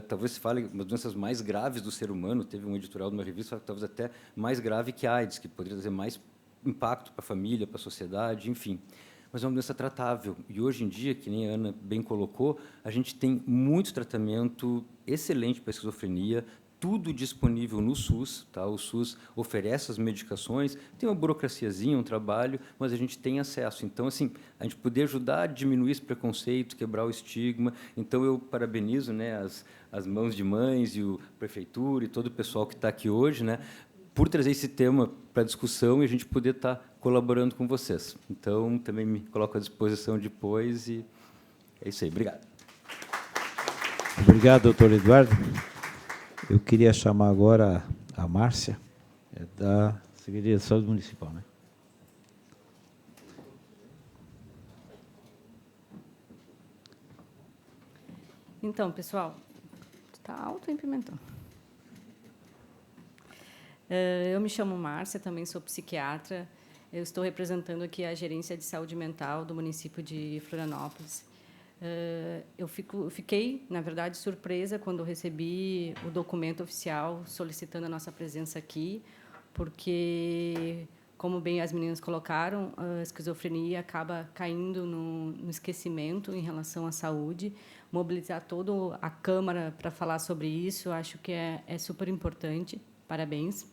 talvez se fale uma das doenças mais graves do ser humano, teve um editorial de uma revista, talvez até mais grave que a AIDS, que poderia trazer mais impacto para a família, para a sociedade, enfim. Mas é uma doença tratável. E, hoje em dia, que nem a Ana bem colocou, a gente tem muito tratamento excelente para a esquizofrenia, tudo disponível no SUS. Tá? O SUS oferece as medicações, tem uma burocraciazinha, um trabalho, mas a gente tem acesso. Então, assim, a gente poder ajudar a diminuir esse preconceito, quebrar o estigma. Então, eu parabenizo, né, as mãos de mães e a prefeitura e todo o pessoal que está aqui hoje, né, por trazer esse tema para discussão e a gente poder estar colaborando com vocês. Então, também me coloco à disposição depois e é isso aí. Obrigado. Obrigado, doutor Eduardo. Eu queria chamar agora a Márcia, da Secretaria de Saúde Municipal, né? Então, pessoal, está autoimplementando. Eu me chamo Márcia, também sou psiquiatra. Eu estou representando aqui a Gerência de Saúde Mental do município de Florianópolis. Eu fiquei, na verdade, surpresa quando recebi o documento oficial solicitando a nossa presença aqui, porque, como bem as meninas colocaram, a esquizofrenia acaba caindo no esquecimento em relação à saúde. Mobilizar toda a Câmara para falar sobre isso, acho que é super importante. Parabéns.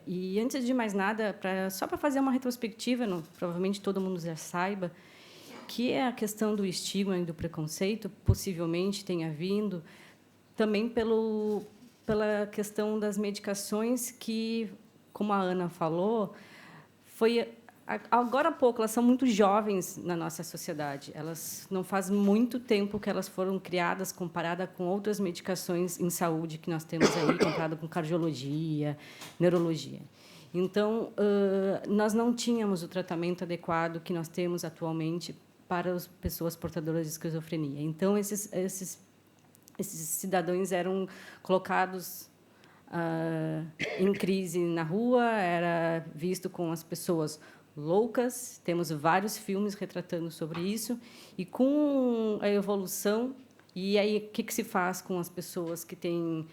E, antes de mais nada, só para fazer uma retrospectiva, provavelmente todo mundo já saiba, que é a questão do estigma e do preconceito, possivelmente tenha vindo também pela questão das medicações que, como a Ana falou, agora há pouco, elas são muito jovens na nossa sociedade. Elas não faz muito tempo que elas foram criadas, comparada com outras medicações em saúde que nós temos aí, comparada com cardiologia, neurologia. Então, nós não tínhamos o tratamento adequado que nós temos atualmente para as pessoas portadoras de esquizofrenia. Então, esses cidadãos eram colocados em crise na rua, era visto com as pessoas loucas. Temos vários filmes retratando sobre isso. E, com a evolução, e aí o que se faz com as pessoas que têm,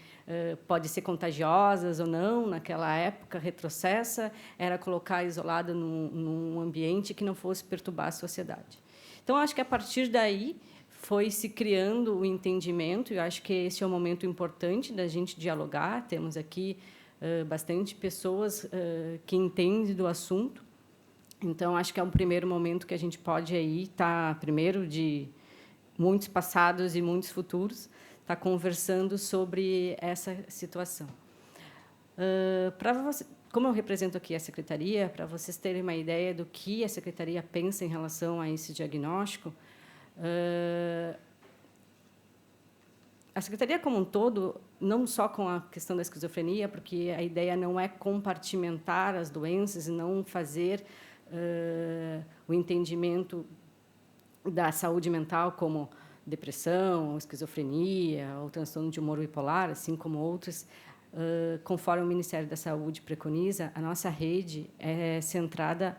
pode ser contagiosas ou não, naquela época, retrocessa, era colocar isolada num ambiente que não fosse perturbar a sociedade. Então, acho que, a partir daí, foi se criando o entendimento, e eu acho que esse é um momento importante da gente dialogar. Temos aqui bastante pessoas que entendem do assunto. Então, acho que é um primeiro momento que a gente pode aí estar, primeiro, de muitos passados e muitos futuros, estar conversando sobre essa situação. Como eu represento aqui a Secretaria, para vocês terem uma ideia do que a Secretaria pensa em relação a esse diagnóstico, a Secretaria, como um todo, não só com a questão da esquizofrenia, porque a ideia não é compartimentar as doenças e não fazer o entendimento da saúde mental como depressão, ou esquizofrenia, ou transtorno de humor bipolar, assim como outros. Conforme o Ministério da Saúde preconiza, a nossa rede é centrada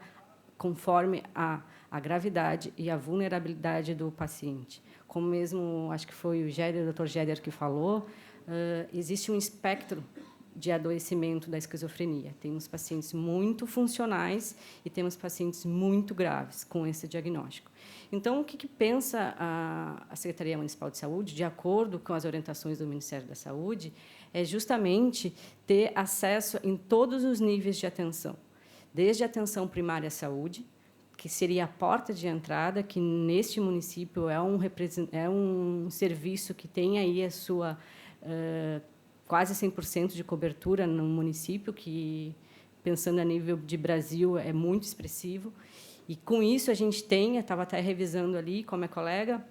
conforme a gravidade e a vulnerabilidade do paciente. Como mesmo, acho que foi o Dr. Géder que falou, existe um espectro de adoecimento da esquizofrenia. Temos pacientes muito funcionais e temos pacientes muito graves com esse diagnóstico. Então, o que pensa a Secretaria Municipal de Saúde, de acordo com as orientações do Ministério da Saúde, é justamente ter acesso em todos os níveis de atenção, desde a atenção primária à saúde, que seria a porta de entrada, que neste município é um serviço que tem aí a sua quase 100% de cobertura no município, que, pensando a nível de Brasil, é muito expressivo. E, com isso, a gente tem, estava até revisando ali com a minha colega,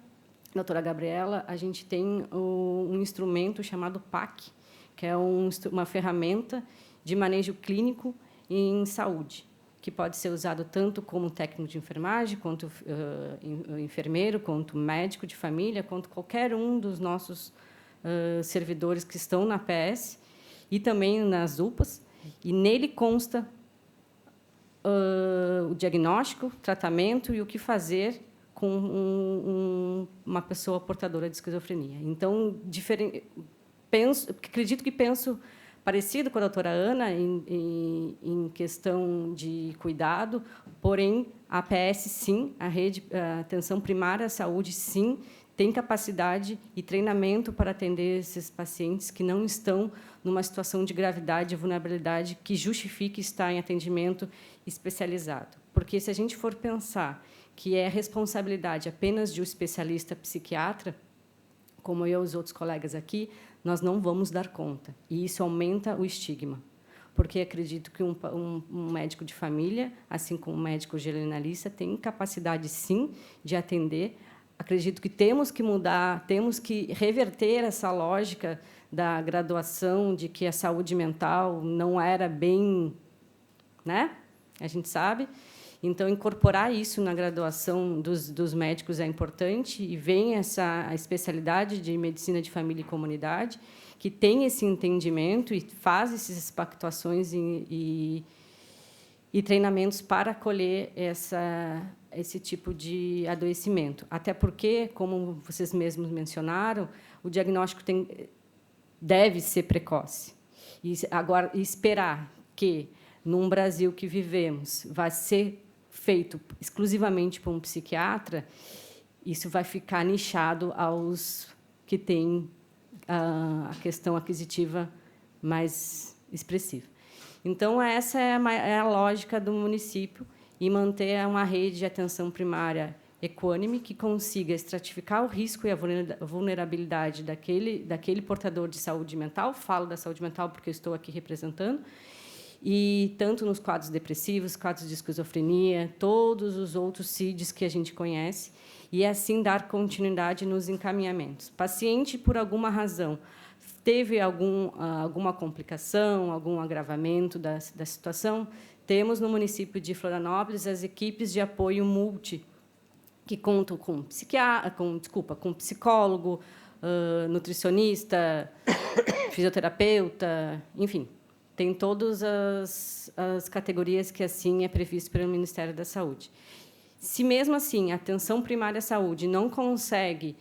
a doutora Gabriela, a gente tem um instrumento chamado PAC, que é uma ferramenta de manejo clínico em saúde, que pode ser usado tanto como técnico de enfermagem, quanto enfermeiro, quanto médico de família, quanto qualquer um dos nossos servidores que estão na PS e também nas UPAs. E nele consta o diagnóstico, tratamento e o que fazer com uma pessoa portadora de esquizofrenia. Então, acredito que penso parecido com a doutora Ana em questão de cuidado, porém, a APS, sim, a atenção primária à saúde, sim, tem capacidade e treinamento para atender esses pacientes que não estão numa situação de gravidade e vulnerabilidade que justifique estar em atendimento especializado. Porque, se a gente for pensar que é responsabilidade apenas de um especialista psiquiatra, como eu e os outros colegas aqui, nós não vamos dar conta. E isso aumenta o estigma. Porque acredito que um médico de família, assim como um médico generalista, tem capacidade, sim, de atender. Acredito que temos que mudar, temos que reverter essa lógica da graduação, de que a saúde mental não era bem, né? A gente sabe. Então, incorporar isso na graduação dos médicos é importante, e vem a especialidade de medicina de família e comunidade, que tem esse entendimento e faz essas pactuações e e treinamentos para acolher esse tipo de adoecimento. Até porque, como vocês mesmos mencionaram, o diagnóstico deve ser precoce. E agora, esperar que, num Brasil que vivemos, vai ser feito exclusivamente por um psiquiatra, isso vai ficar nichado aos que têm a questão aquisitiva mais expressiva. Então, essa é a lógica do município, e manter uma rede de atenção primária equânime que consiga estratificar o risco e a vulnerabilidade daquele portador de saúde mental. Falo da saúde mental porque eu estou aqui representando, e tanto nos quadros depressivos, quadros de esquizofrenia, todos os outros CIDs que a gente conhece, e assim dar continuidade nos encaminhamentos. Paciente, por alguma razão, teve alguma complicação, algum agravamento da situação, temos no município de Florianópolis as equipes de apoio multi, que contam com psicólogo, nutricionista, fisioterapeuta, enfim, tem todas as categorias que assim é previsto pelo Ministério da Saúde. Se mesmo assim a atenção primária à saúde não consegue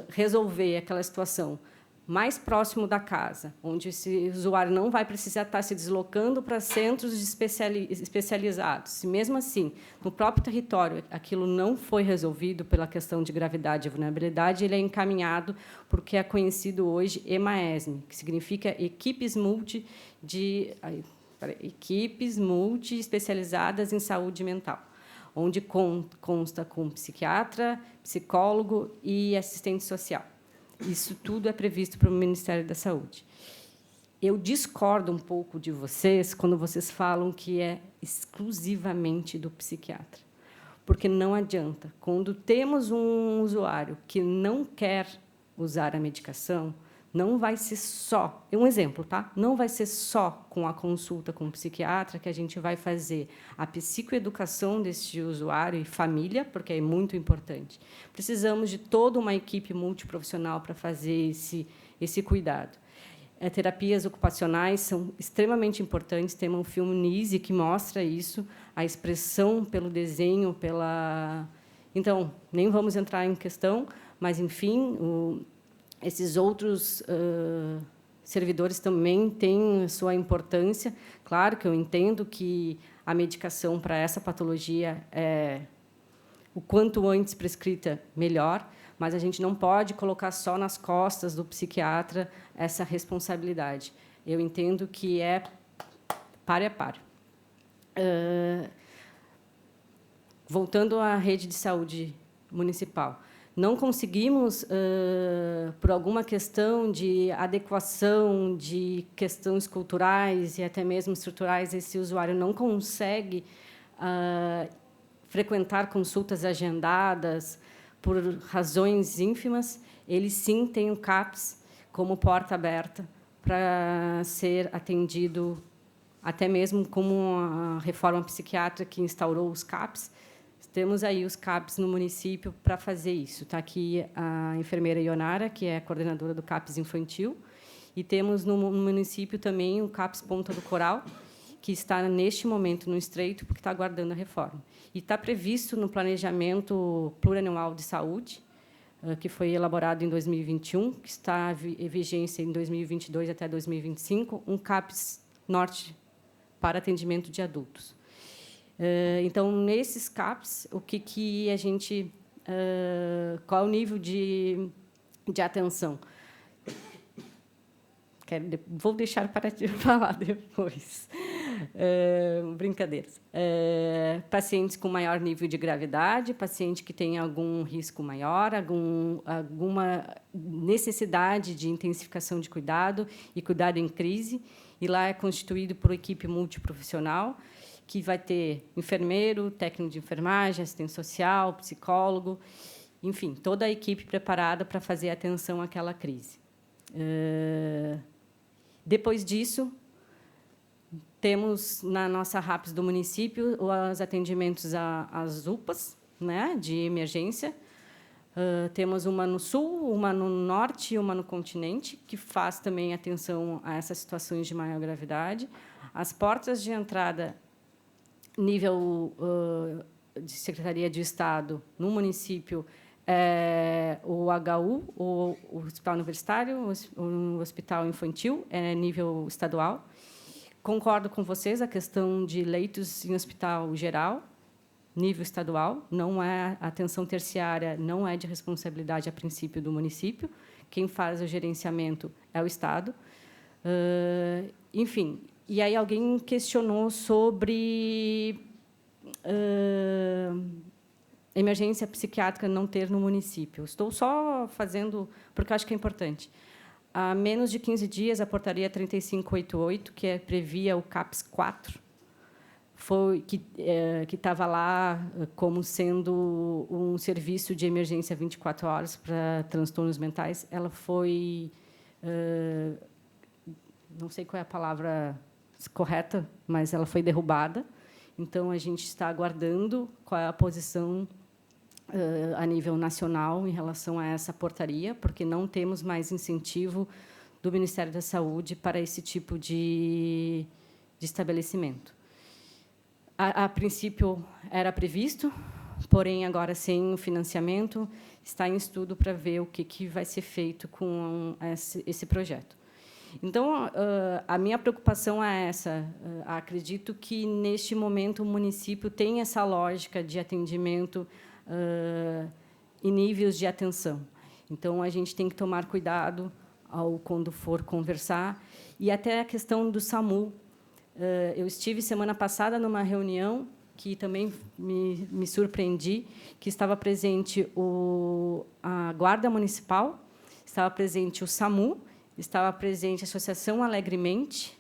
resolver aquela situação mais próximo da casa, onde esse usuário não vai precisar estar se deslocando para centros especializados. Se, mesmo assim, no próprio território, aquilo não foi resolvido pela questão de gravidade e vulnerabilidade, ele é encaminhado para o que é conhecido hoje EMAESM, que significa equipes multi especializadas em saúde mental, onde consta com psiquiatra, psicólogo e assistente social. Isso tudo é previsto pelo Ministério da Saúde. Eu discordo um pouco de vocês quando vocês falam que é exclusivamente do psiquiatra, porque não adianta. Quando temos um usuário que não quer usar a medicação, não vai ser só, um exemplo, tá? Não vai ser só com a consulta com o psiquiatra que a gente vai fazer a psicoeducação desse usuário e família, porque é muito importante. Precisamos de toda uma equipe multiprofissional para fazer esse cuidado. Terapias ocupacionais são extremamente importantes. Temos um filme Nise que mostra isso, a expressão pelo desenho, Então, nem vamos entrar em questão, mas, enfim, esses outros servidores também têm sua importância. Claro que eu entendo que a medicação para essa patologia é o quanto antes prescrita, melhor, mas a gente não pode colocar só nas costas do psiquiatra essa responsabilidade. Eu entendo que é páreo a páreo. Voltando à rede de saúde municipal, não conseguimos, por alguma questão de adequação, de questões culturais e até mesmo estruturais, esse usuário não consegue frequentar consultas agendadas por razões ínfimas, ele sim tem o CAPS como porta aberta para ser atendido, até mesmo como a reforma psiquiátrica que instaurou os CAPS. Temos aí os CAPs no município para fazer isso. Está aqui a enfermeira Ionara, que é a coordenadora do CAPs infantil, e temos no município também o CAPs Ponta do Coral, que está, neste momento, no estreito, porque está aguardando a reforma. E está previsto no planejamento plurianual de saúde, que foi elaborado em 2021, que está em vigência em 2022 até 2025, um CAPs Norte para atendimento de adultos. Então, nesses CAPs, o que a gente, qual é o nível de atenção? Vou deixar para te falar depois. Brincadeiras. Pacientes com maior nível de gravidade, paciente que tem algum risco maior, alguma necessidade de intensificação de cuidado e cuidado em crise, e lá é constituído por equipe multiprofissional, que vai ter enfermeiro, técnico de enfermagem, assistente social, psicólogo, enfim, toda a equipe preparada para fazer atenção àquela crise. Depois disso, temos na nossa RAPS do município os atendimentos às UPAs, né, de emergência. Temos uma no sul, uma no norte e uma no continente, que faz também atenção a essas situações de maior gravidade. As portas de entrada nível de Secretaria de Estado, no município, o HU, o Hospital Universitário, o Hospital Infantil, é nível estadual. Concordo com vocês, a questão de leitos em hospital geral, nível estadual, não é a atenção terciária, não é de responsabilidade, a princípio, do município. Quem faz o gerenciamento é o Estado. Enfim, e aí alguém questionou sobre emergência psiquiátrica não ter no município. Estou só fazendo, porque eu acho que é importante. Há menos de 15 dias, a portaria 3588, que previa o CAPS 4, que estava lá como sendo um serviço de emergência 24 horas para transtornos mentais, ela foi, não sei qual é a palavra correta, mas ela foi derrubada. Então, a gente está aguardando qual é a posição a nível nacional em relação a essa portaria, porque não temos mais incentivo do Ministério da Saúde para esse tipo de estabelecimento. A princípio, era previsto, porém, agora, sem o financiamento, está em estudo para ver o que vai ser feito com esse projeto. Então, a minha preocupação é essa. Acredito que, neste momento, o município tem essa lógica de atendimento e níveis de atenção. Então, a gente tem que tomar cuidado quando for conversar. E até a questão do SAMU. Eu estive, semana passada, numa reunião que também me surpreendi, que estava presente a Guarda Municipal, estava presente o SAMU, estava presente a Associação Alegremente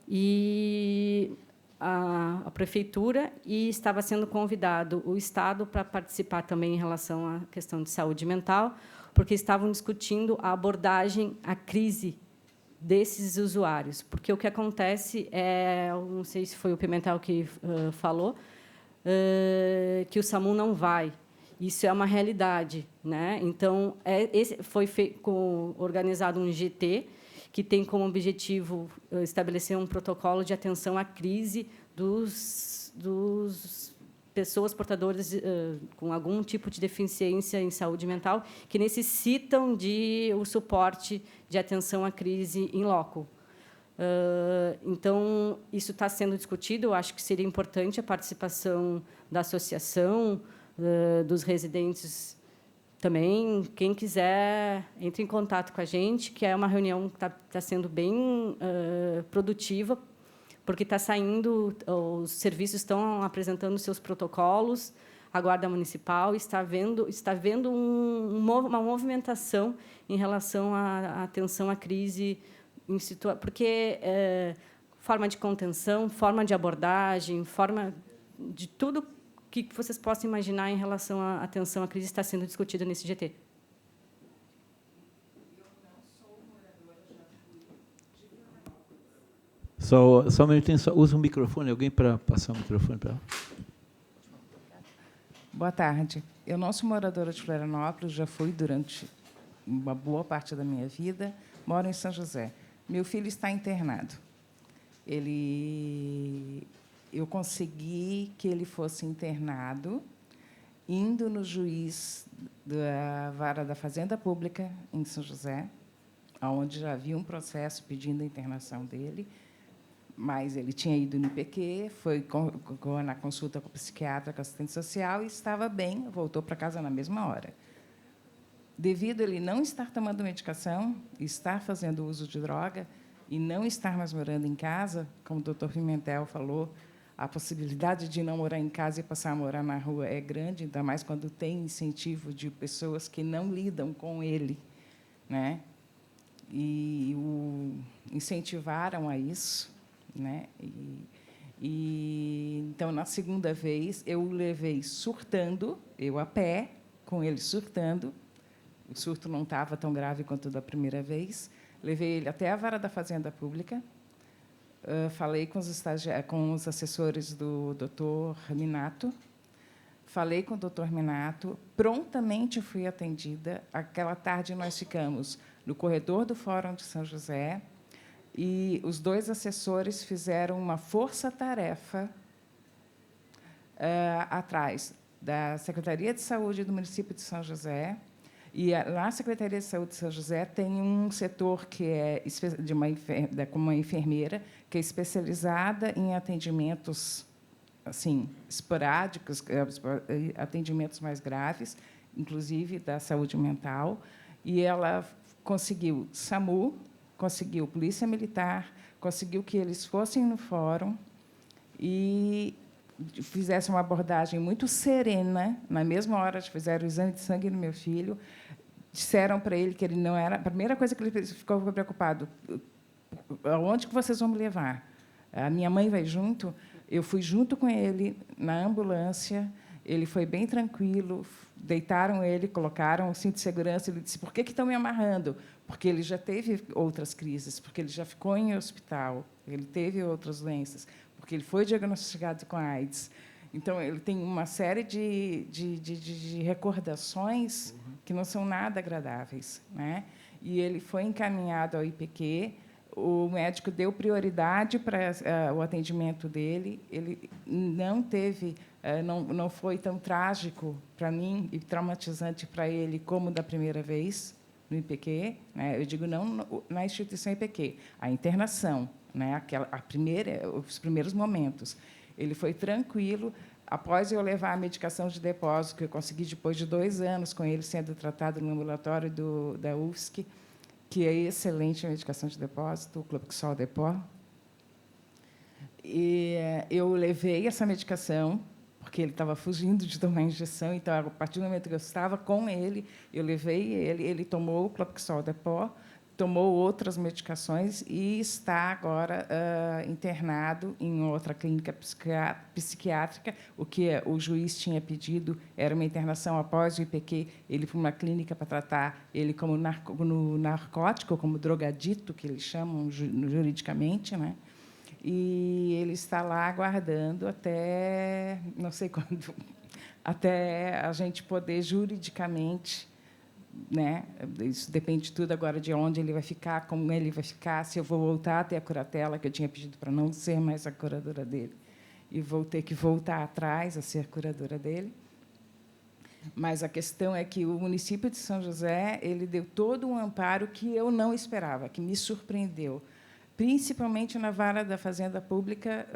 e a Prefeitura, e estava sendo convidado o Estado para participar também em relação à questão de saúde mental, porque estavam discutindo a abordagem à crise desses usuários. Porque o que acontece não sei se foi o Pimentel que falou, que o SAMU não vai. Isso é uma realidade, né? Então, foi organizado um GT que tem como objetivo estabelecer um protocolo de atenção à crise dos pessoas portadoras com algum tipo de deficiência em saúde mental que necessitam o suporte de atenção à crise em loco. Então, isso está sendo discutido. Eu acho que seria importante a participação da associação, dos residentes também. Quem quiser, entre em contato com a gente, que é uma reunião que está sendo bem produtiva, porque está saindo, os serviços estão apresentando seus protocolos, a Guarda Municipal está vendo uma movimentação em relação à atenção à crise, porque forma de contenção, forma de abordagem, forma de tudo que vocês possam imaginar em relação à atenção à crise está sendo discutida nesse GT. Só um minutinho, usa um microfone, alguém para passar o microfone para ela. Boa tarde. Eu não sou moradora de Florianópolis, já fui durante uma boa parte da minha vida, moro em São José. Meu filho está internado. Eu consegui que ele fosse internado indo no juiz da Vara da Fazenda Pública, em São José, onde já havia um processo pedindo a internação dele, mas ele tinha ido no IPQ, foi na consulta com o psiquiatra, com o assistente social, e estava bem, voltou para casa na mesma hora. Devido a ele não estar tomando medicação, estar fazendo uso de droga e não estar mais morando em casa, como o doutor Pimentel falou, a possibilidade de não morar em casa e passar a morar na rua é grande, ainda mais quando tem incentivo de pessoas que não lidam com ele, né? E o incentivaram a isso, né? Então, na segunda vez, eu o levei surtando, eu a pé, com ele surtando. O surto não estava tão grave quanto da primeira vez. Levei ele até a Vara da Fazenda Pública. Falei com os assessores do doutor Minato. Falei com o doutor Minato. Prontamente fui atendida. Aquela tarde, nós ficamos no corredor do Fórum de São José, e os dois assessores fizeram uma força-tarefa atrás da Secretaria de Saúde do município de São José. E na Secretaria de Saúde de São José tem um setor que é como uma enfermeira, que é especializada em atendimentos assim esporádicos, atendimentos mais graves, inclusive da saúde mental. E ela conseguiu SAMU, conseguiu Polícia Militar, conseguiu que eles fossem no fórum e fizessem uma abordagem muito serena. Na mesma hora, fizeram o exame de sangue no meu filho, disseram para ele que ele não era... A primeira coisa que ele ficou preocupado, aonde que vocês vão me levar? A minha mãe vai junto? Eu fui junto com ele na ambulância, ele foi bem tranquilo, deitaram ele, colocaram o cinto de segurança, ele disse, por que estão me amarrando? Porque ele já teve outras crises, porque ele já ficou em hospital, ele teve outras doenças, porque ele foi diagnosticado com AIDS. Então, ele tem uma série de recordações que não são nada agradáveis, né? E ele foi encaminhado ao IPQ, o médico deu prioridade para o atendimento dele, ele não teve, não foi tão trágico para mim e traumatizante para ele como da primeira vez no IPQ, né? Eu digo não na instituição IPQ, a internação, né? Os primeiros momentos. Ele foi tranquilo. Após eu levar a medicação de depósito, que eu consegui depois de 2 anos com ele sendo tratado no ambulatório da UFSC, que é excelente a medicação de depósito, o Clopixol Depó. E eu levei essa medicação, porque ele estava fugindo de tomar injeção, então, a partir do momento que eu estava com ele, eu levei ele tomou o Clopixol Depó, tomou outras medicações e está agora internado em outra clínica psiquiátrica. O que o juiz tinha pedido era uma internação após o IPQ, ele para uma clínica para tratar ele como narcótico, como drogadito, que eles chamam juridicamente, né? E ele está lá aguardando até, não sei quando, até a gente poder juridicamente, né? Isso depende tudo agora de onde ele vai ficar, como ele vai ficar, se eu vou voltar a ter a curatela, que eu tinha pedido para não ser mais a curadora dele, e vou ter que voltar atrás a ser a curadora dele. Mas a questão é que o município de São José ele deu todo um amparo que eu não esperava, que me surpreendeu. Principalmente na vara da Fazenda Pública,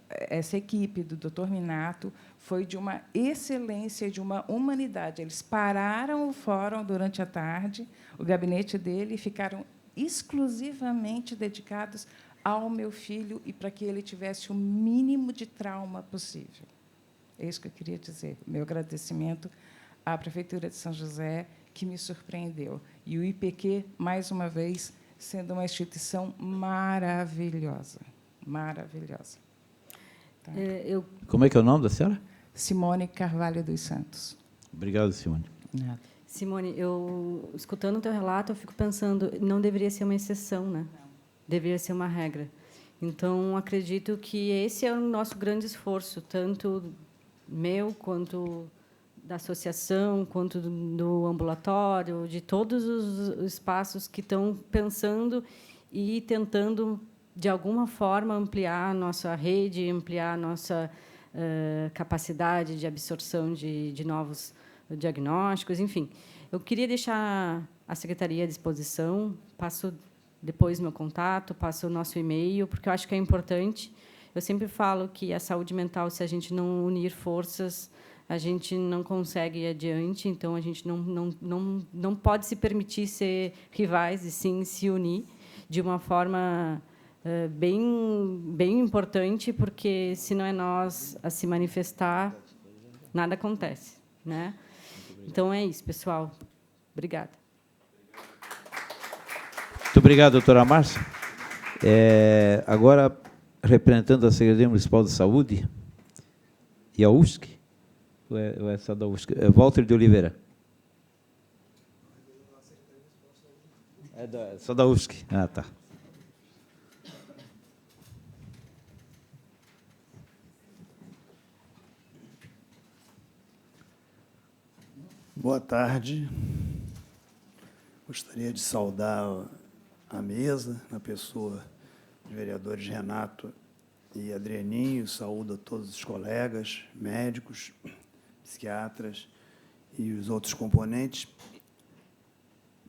essa equipe do Dr. Minato foi de uma excelência, de uma humanidade. Eles pararam o fórum durante a tarde, o gabinete dele, e ficaram exclusivamente dedicados ao meu filho e para que ele tivesse o mínimo de trauma possível. É isso que eu queria dizer. Meu agradecimento à Prefeitura de São José, que me surpreendeu. E o IPQ, mais uma vez, sendo uma instituição maravilhosa, maravilhosa. Tá. Como é que é o nome da senhora? Simone Carvalho dos Santos. Obrigado, Simone. Nada. Simone, escutando o teu relato, eu fico pensando, não deveria ser uma exceção, né? Deveria ser uma regra. Então, acredito que esse é o nosso grande esforço, tanto meu quanto da associação, quanto do ambulatório, de todos os espaços que estão pensando e tentando, de alguma forma, ampliar a nossa rede, ampliar a nossa capacidade de absorção de novos diagnósticos, enfim. Eu queria deixar a secretaria à disposição, passo depois meu contato, passo o nosso e-mail, porque eu acho que é importante. Eu sempre falo que a saúde mental, se a gente não unir forças, a gente não consegue ir adiante, então a gente não pode se permitir ser rivais e sim se unir de uma forma bem importante, porque se não é nós a se manifestar, nada acontece, né? Então é isso, pessoal. Obrigada. Muito obrigado, doutora Márcia. Agora, representando a Secretaria Municipal de Saúde e a UFSC, ou é só da UFSC? Walter de Oliveira. Só da UFSC. Ah, tá. Boa tarde. Gostaria de saudar a mesa, na pessoa dos vereadores Renato e Adrianinho, saúdo a todos os colegas, médicos, psiquiatras e os outros componentes.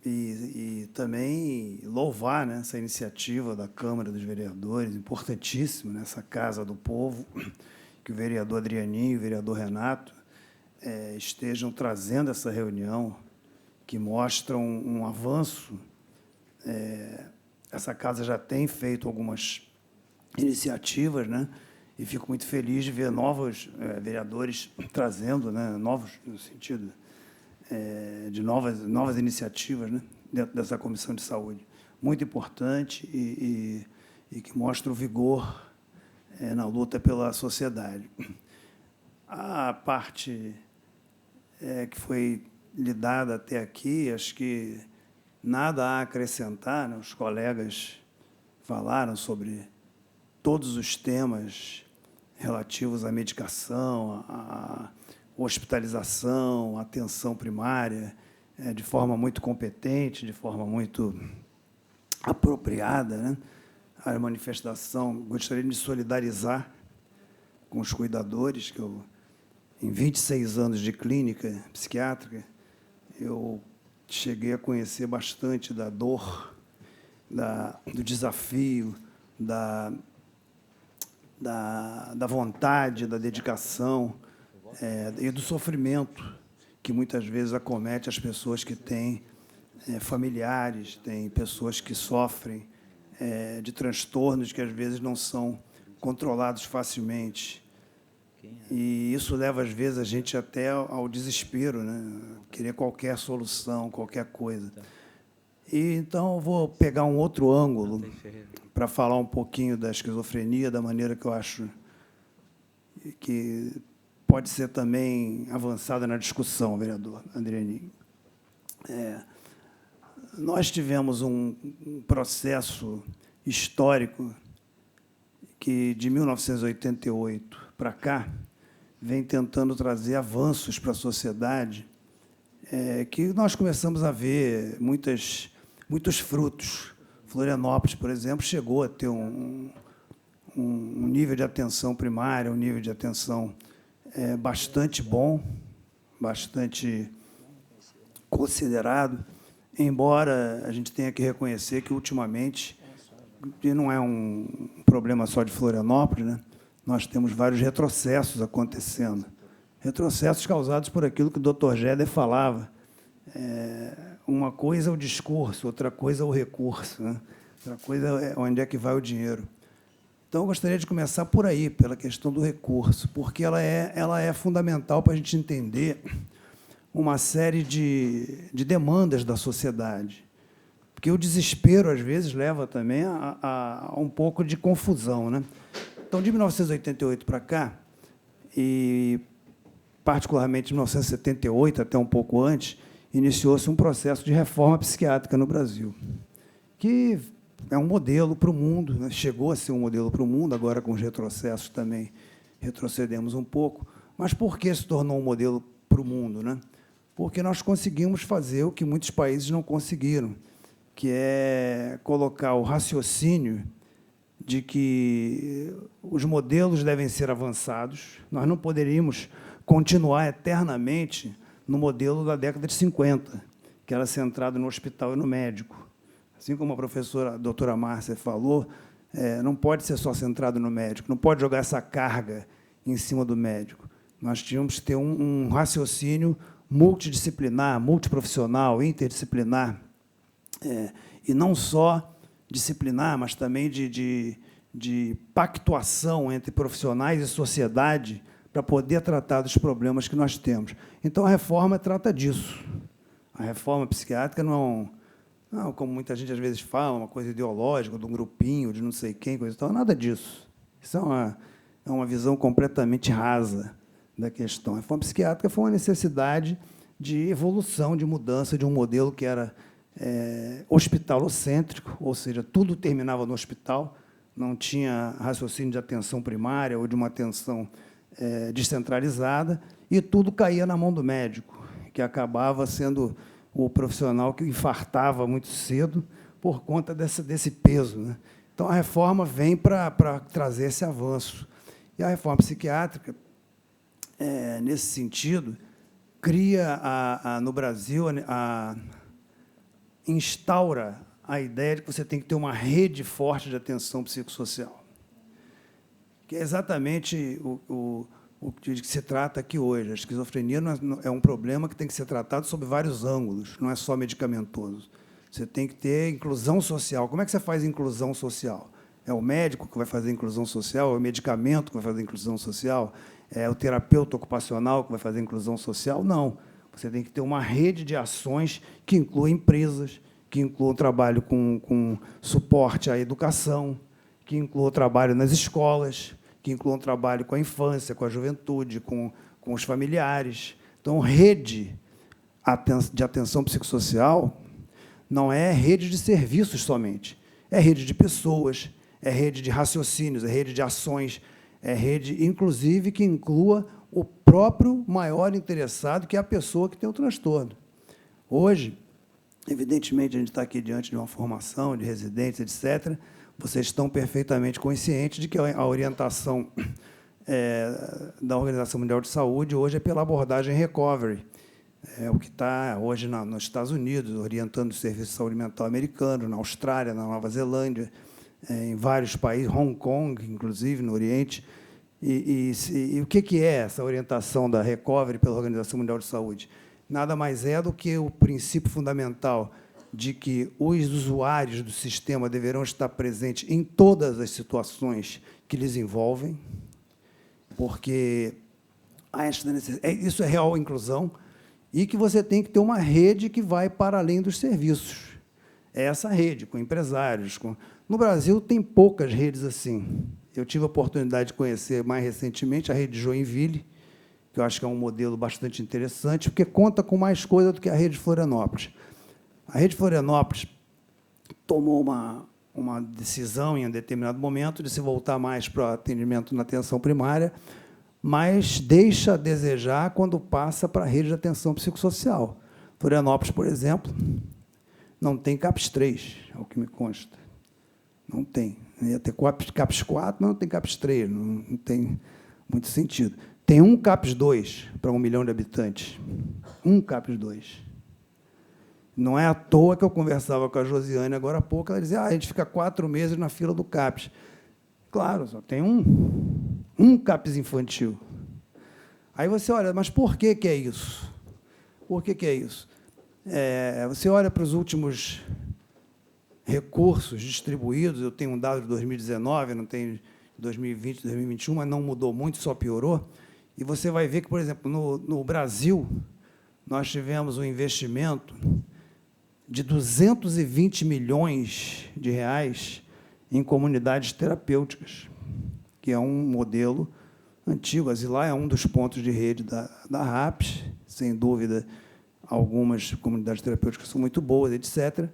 E também louvar, né, essa iniciativa da Câmara dos Vereadores, importantíssimo, nessa Casa do Povo, que o vereador Adrianinho e o vereador Renato estejam trazendo essa reunião, que mostra um avanço. Essa casa já tem feito algumas iniciativas, né, e fico muito feliz de ver novos vereadores trazendo, né, novos no sentido de novas iniciativas, né, dentro dessa Comissão de Saúde. Muito importante e que mostra o vigor na luta pela sociedade. A parte que foi lhe dada até aqui, acho que nada a acrescentar, né? Os colegas falaram sobre todos os temas relativos à medicação, à hospitalização, à atenção primária, de forma muito competente, de forma muito apropriada, né? A manifestação, gostaria de me solidarizar com os cuidadores, que eu, em 26 anos de clínica psiquiátrica, eu cheguei a conhecer bastante da dor, do desafio, da vontade, da dedicação e do sofrimento que muitas vezes acomete as pessoas que têm familiares, têm pessoas que sofrem de transtornos que às vezes não são controlados facilmente. E isso leva, às vezes, a gente até ao desespero, né? Querer qualquer solução, qualquer coisa. E, então, eu vou pegar um outro ângulo para falar um pouquinho da esquizofrenia, da maneira que eu acho que pode ser também avançada na discussão, vereador Adrianinho. Nós tivemos um processo histórico que, de 1988 para cá, vem tentando trazer avanços para a sociedade, que nós começamos a ver muitos frutos. Florianópolis, por exemplo, chegou a ter um nível de atenção primária, um nível de atenção bastante bom, bastante considerado, embora a gente tenha que reconhecer que, ultimamente, e não é um problema só de Florianópolis, né, nós temos vários retrocessos acontecendo. Retrocessos causados por aquilo que o Dr. Géder falava. Uma coisa é o discurso, outra coisa é o recurso, né? Outra coisa é onde é que vai o dinheiro. Então, eu gostaria de começar por aí, pela questão do recurso, porque ela é fundamental para a gente entender uma série de demandas da sociedade. Porque o desespero, às vezes, leva também a um pouco de confusão, né? Então, de 1988 para cá, e particularmente de 1978, até um pouco antes, iniciou-se um processo de reforma psiquiátrica no Brasil, que é um modelo para o mundo, né? Chegou a ser um modelo para o mundo, agora com os retrocessos também retrocedemos um pouco. Mas por que se tornou um modelo para o mundo, né? Porque nós conseguimos fazer o que muitos países não conseguiram, que é colocar o raciocínio de que os modelos devem ser avançados. Nós não poderíamos continuar eternamente no modelo da década de 50, que era centrado no hospital e no médico. Assim como a professora a doutora Márcia falou, não pode ser só centrado no médico, não pode jogar essa carga em cima do médico. Nós tínhamos que ter um raciocínio multidisciplinar, multiprofissional, interdisciplinar, e não só disciplinar, mas também de pactuação entre profissionais e sociedade para poder tratar dos problemas que nós temos. Então, a reforma trata disso. A reforma psiquiátrica não, como muita gente às vezes fala, uma coisa ideológica, de um grupinho, de não sei quem, coisa e tal, nada disso. Isso é uma visão completamente rasa da questão. A reforma psiquiátrica foi uma necessidade de evolução, de mudança de um modelo que era hospitalocêntrico, ou seja, tudo terminava no hospital, não tinha raciocínio de atenção primária ou de uma atenção descentralizada, e tudo caía na mão do médico, que acabava sendo o profissional que infartava muito cedo por conta desse peso, né? Então, Então, a reforma vem para trazer esse avanço. E a reforma psiquiátrica, nesse sentido, cria, no Brasil, instaura a ideia de que você tem que ter uma rede forte de atenção psicossocial, que é exatamente o que se trata aqui hoje. A esquizofrenia é um problema que tem que ser tratado sob vários ângulos, não é só medicamentoso. Você tem que ter inclusão social. Como é que você faz inclusão social? É o médico que vai fazer inclusão social? É o medicamento que vai fazer inclusão social? É o terapeuta ocupacional que vai fazer inclusão social? Não. Você tem que ter uma rede de ações que inclua empresas, que inclua o trabalho com suporte à educação, que inclua o trabalho nas escolas, que inclua um trabalho com a infância, com a juventude, com os familiares. Então, rede de atenção psicossocial não é rede de serviços somente, é rede de pessoas, é rede de raciocínios, é rede de ações, é rede, inclusive, que inclua o próprio maior interessado, que é a pessoa que tem o transtorno. Hoje, evidentemente, a gente está aqui diante de uma formação de residentes, etc., vocês estão perfeitamente conscientes de que a orientação da Organização Mundial de Saúde hoje é pela abordagem recovery, o que está hoje nos Estados Unidos, orientando o Serviço de Saúde Mental americano, na Austrália, na Nova Zelândia, em vários países, Hong Kong, inclusive, no Oriente. E o que é essa orientação da recovery pela Organização Mundial de Saúde? Nada mais é do que o princípio fundamental de que os usuários do sistema deverão estar presentes em todas as situações que lhes envolvem, porque isso é real inclusão, e que você tem que ter uma rede que vai para além dos serviços. É essa rede, com empresários. No Brasil, tem poucas redes assim. Eu tive a oportunidade de conhecer, mais recentemente, a rede Joinville, que eu acho que é um modelo bastante interessante, porque conta com mais coisa do que a rede Florianópolis. A rede Florianópolis tomou uma decisão, em um determinado momento, de se voltar mais para o atendimento na atenção primária, mas deixa a desejar quando passa para a rede de atenção psicossocial. Florianópolis, por exemplo, não tem CAPS 3, é o que me consta. Não tem. Ia ter CAPS 4, mas não tem CAPS 3, não tem muito sentido. Tem um CAPS 2 para 1 milhão de habitantes. Um CAPS 2. Não é à toa que eu conversava com a Josiane agora há pouco, ela dizia, a gente fica 4 meses na fila do CAPS. Claro, só tem um CAPS infantil. Aí você olha, mas por que é isso? Por que é isso? Você olha para os últimos recursos distribuídos, eu tenho um dado de 2019, não tenho de 2020, 2021, mas não mudou muito, só piorou, e você vai ver que, por exemplo, no Brasil, nós tivemos um investimento de 220 milhões de reais em comunidades terapêuticas, que é um modelo antigo. Asilar é um dos pontos de rede da RAPS, sem dúvida, algumas comunidades terapêuticas são muito boas, etc.,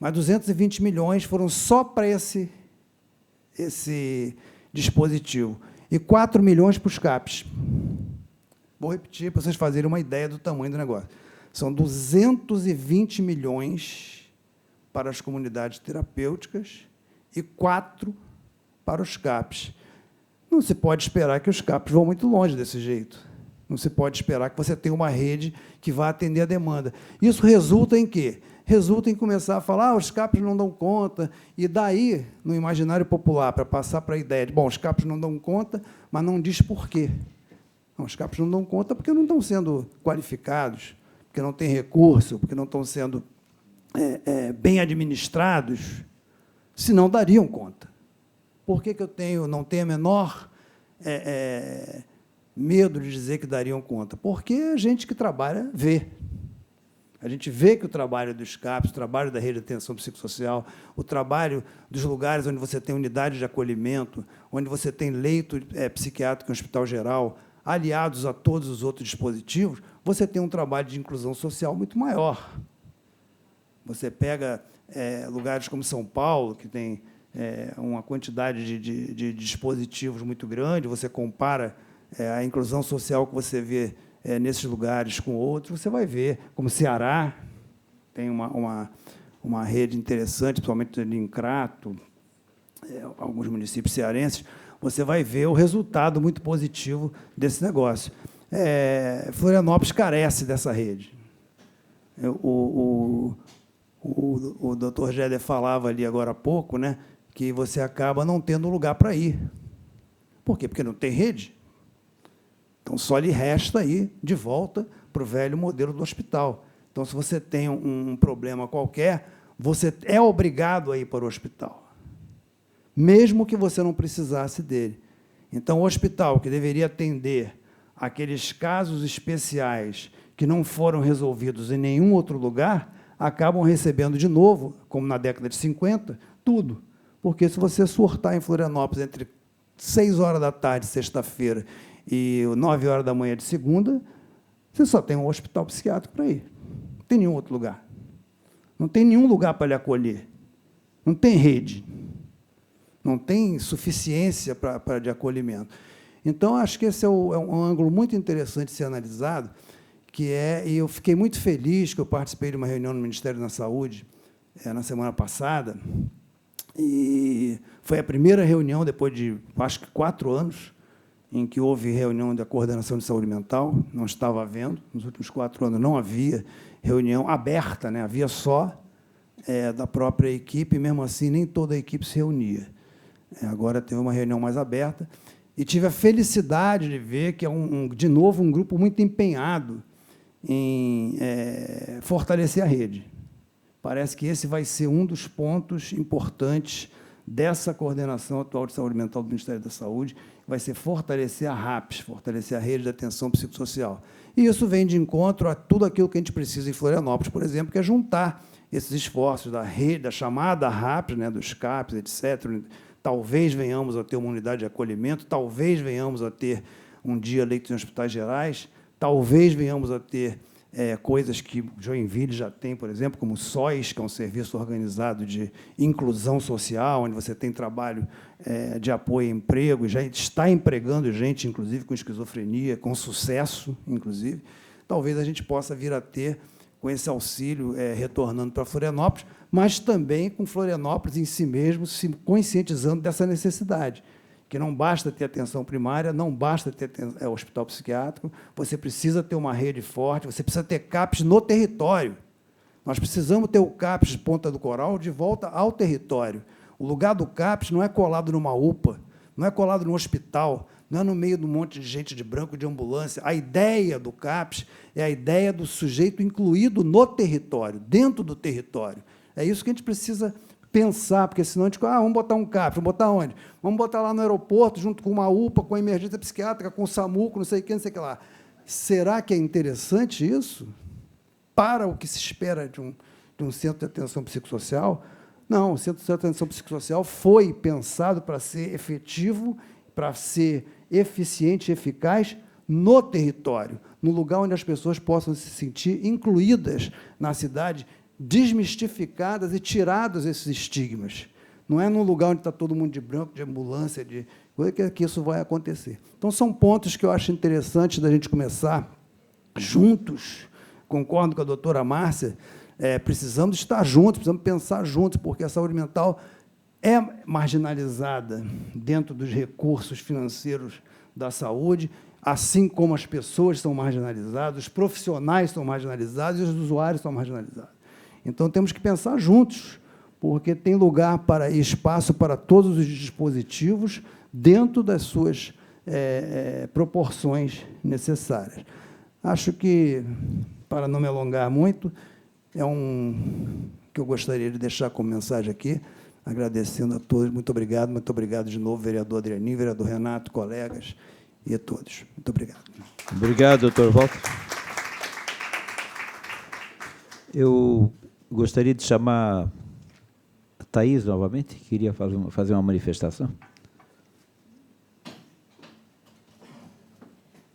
mas 220 milhões foram só para esse dispositivo, e 4 milhões para os CAPs. Vou repetir para vocês fazerem uma ideia do tamanho do negócio. São 220 milhões para as comunidades terapêuticas e 4 para os CAPs. Não se pode esperar que os CAPs vão muito longe desse jeito. Não se pode esperar que você tenha uma rede que vá atender a demanda. Isso resulta em quê? Resulta em começar a falar, os CAPs não dão conta, e daí, no imaginário popular, para passar para a ideia de, bom, os CAPs não dão conta, mas não diz por quê. Não, os CAPs não dão conta porque não estão sendo qualificados, porque não têm recurso, porque não estão sendo bem administrados, senão dariam conta. Por que eu não tenho a menor medo de dizer que dariam conta? Porque a gente que trabalha vê. A gente vê que o trabalho dos CAPs, o trabalho da rede de atenção psicossocial, o trabalho dos lugares onde você tem unidade de acolhimento, onde você tem leito psiquiátrico em hospital geral, aliados a todos os outros dispositivos, você tem um trabalho de inclusão social muito maior. Você pega lugares como São Paulo, que tem uma quantidade de dispositivos muito grande, você compara a inclusão social que você vê nesses lugares com outros, você vai ver, como Ceará, tem uma rede interessante, principalmente em Crato, alguns municípios cearenses, você vai ver o resultado muito positivo desse negócio. Florianópolis carece dessa rede. O doutor Géder falava ali agora há pouco, né, que você acaba não tendo lugar para ir. Por quê? Porque não tem rede. Então, só lhe resta ir de volta para o velho modelo do hospital. Então, se você tem um problema qualquer, você é obrigado a ir para o hospital, mesmo que você não precisasse dele. Então, o hospital, que deveria atender aqueles casos especiais que não foram resolvidos em nenhum outro lugar, acabam recebendo de novo, como na década de 50, tudo. Porque, se você surtar em Florianópolis entre 6 horas da tarde, sexta-feira, e 9 horas da manhã de segunda, você só tem um hospital psiquiátrico para ir. Não tem nenhum outro lugar. Não tem nenhum lugar para lhe acolher. Não tem rede. Não tem suficiência para de acolhimento. Então, acho que esse é um ângulo muito interessante de ser analisado, e eu fiquei muito feliz que eu participei de uma reunião no Ministério da Saúde na semana passada, e foi a primeira reunião, depois de, acho que 4 anos, em que houve reunião da coordenação de saúde mental. Não estava havendo, nos últimos 4 anos não havia reunião aberta, né? Havia só da própria equipe, e mesmo assim nem toda a equipe se reunia. Agora teve uma reunião mais aberta, e tive a felicidade de ver que é, de novo, um grupo muito empenhado em fortalecer a rede. Parece que esse vai ser um dos pontos importantes dessa coordenação atual de saúde mental do Ministério da Saúde, vai ser fortalecer a RAPS, fortalecer a rede de atenção psicossocial. E isso vem de encontro a tudo aquilo que a gente precisa em Florianópolis, por exemplo, que é juntar esses esforços da rede, da chamada RAPS, né, dos CAPs, etc. Talvez venhamos a ter uma unidade de acolhimento, talvez venhamos a ter um dia leitos em hospitais gerais, talvez venhamos a ter coisas que Joinville já tem, por exemplo, como o SOS, que é um serviço organizado de inclusão social, onde você tem trabalho de apoio a emprego, e já está empregando gente, inclusive, com esquizofrenia, com sucesso, inclusive. Talvez a gente possa vir a ter, com esse auxílio, retornando para Florianópolis, mas também com Florianópolis em si mesmo, se conscientizando dessa necessidade, que não basta ter atenção primária, não basta ter hospital psiquiátrico, você precisa ter uma rede forte, você precisa ter CAPs no território. Nós precisamos ter o CAPs de Ponta do Coral de volta ao território. O lugar do CAPs não é colado numa UPA, não é colado num hospital, não é no meio de um monte de gente de branco de ambulância. A ideia do CAPs é a ideia do sujeito incluído no território, dentro do território. É isso que a gente precisa pensar, porque senão a gente vamos botar um CAPs, vamos botar onde? Vamos botar lá no aeroporto, junto com uma UPA, com a emergência psiquiátrica, com o SAMU, com não sei o que, não sei o que lá. Será que é interessante isso para o que se espera de um centro de atenção psicossocial? Não, o centro de atenção psicossocial foi pensado para ser efetivo, para ser eficiente e eficaz no território, no lugar onde as pessoas possam se sentir incluídas na cidade, desmistificadas e tirados esses estigmas. Não é num lugar onde está todo mundo de branco, de ambulância, de coisa, que isso vai acontecer. Então, são pontos que eu acho interessantes da gente começar juntos. Concordo com a doutora Márcia, precisamos estar juntos, precisamos pensar juntos, porque a saúde mental é marginalizada dentro dos recursos financeiros da saúde, assim como as pessoas são marginalizadas, os profissionais são marginalizados e os usuários são marginalizados. Então, temos que pensar juntos, porque tem lugar para e espaço para todos os dispositivos dentro das suas proporções necessárias. Acho que, para não me alongar muito, que eu gostaria de deixar como mensagem aqui, agradecendo a todos. Muito obrigado de novo, vereador Adrianinho, vereador Renato, colegas e a todos. Muito obrigado. Obrigado, doutor Walter. Eu gostaria de chamar a Thaís novamente, que queria fazer uma manifestação.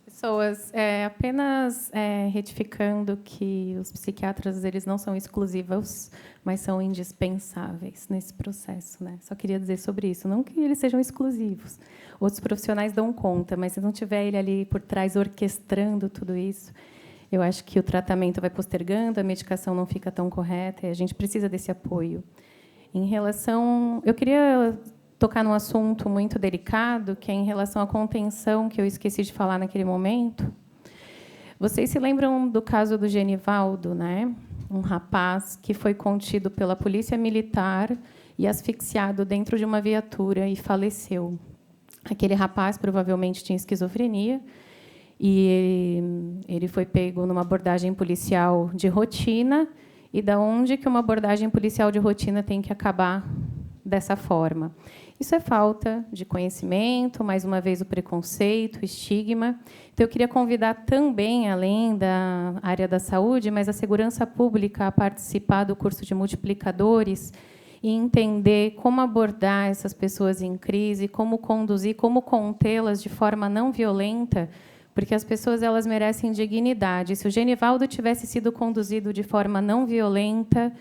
Pessoas, apenas retificando que os psiquiatras eles não são exclusivos, mas são indispensáveis nesse processo, né? Só queria dizer sobre isso, não que eles sejam exclusivos. Outros profissionais dão conta, mas se não tiver ele ali por trás orquestrando tudo isso, eu acho que o tratamento vai postergando, a medicação não fica tão correta, e a gente precisa desse apoio. Em relação, eu queria tocar num assunto muito delicado, que é em relação à contenção, que eu esqueci de falar naquele momento. Vocês se lembram do caso do Genivaldo, né? Um rapaz que foi contido pela polícia militar e asfixiado dentro de uma viatura e faleceu. Aquele rapaz provavelmente tinha esquizofrenia e ele foi pego numa abordagem policial de rotina. E da onde que uma abordagem policial de rotina tem que acabar dessa forma? Isso é falta de conhecimento, mais uma vez o preconceito, o estigma. Então, eu queria convidar também, além da área da saúde, mas a segurança pública a participar do curso de multiplicadores e entender como abordar essas pessoas em crise, como conduzir, como contê-las de forma não violenta, porque as pessoas elas merecem dignidade. Se o Genivaldo tivesse sido conduzido de forma não violenta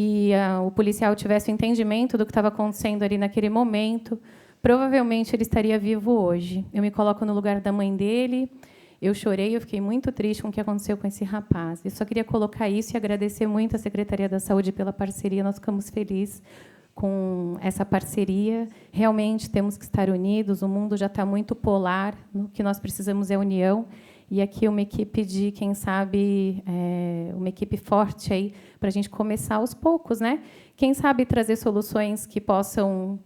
e o policial tivesse o entendimento do que estava acontecendo ali naquele momento, provavelmente ele estaria vivo hoje. Eu me coloco no lugar da mãe dele, eu chorei, eu fiquei muito triste com o que aconteceu com esse rapaz. Eu só queria colocar isso e agradecer muito à Secretaria da Saúde pela parceria, nós ficamos felizes com essa parceria. Realmente temos que estar unidos, o mundo já está muito polar, o que nós precisamos é união. E aqui uma equipe de, quem sabe, uma equipe forte aí para a gente começar aos poucos, né? Quem sabe trazer soluções que possam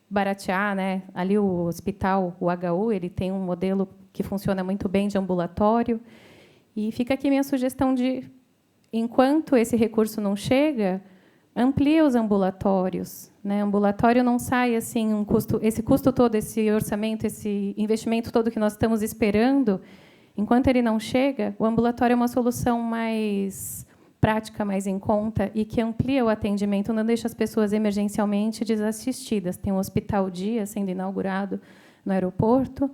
baratear, né? Ali o hospital, o HU, ele tem um modelo que funciona muito bem de ambulatório. E fica aqui minha sugestão de, enquanto esse recurso não chega, amplie os ambulatórios, né? Ambulatório não sai assim esse custo todo, esse orçamento, esse investimento todo que nós estamos esperando, enquanto ele não chega, o ambulatório é uma solução mais prática, mais em conta e que amplia o atendimento, não deixa as pessoas emergencialmente desassistidas. Tem um hospital dia sendo inaugurado no aeroporto,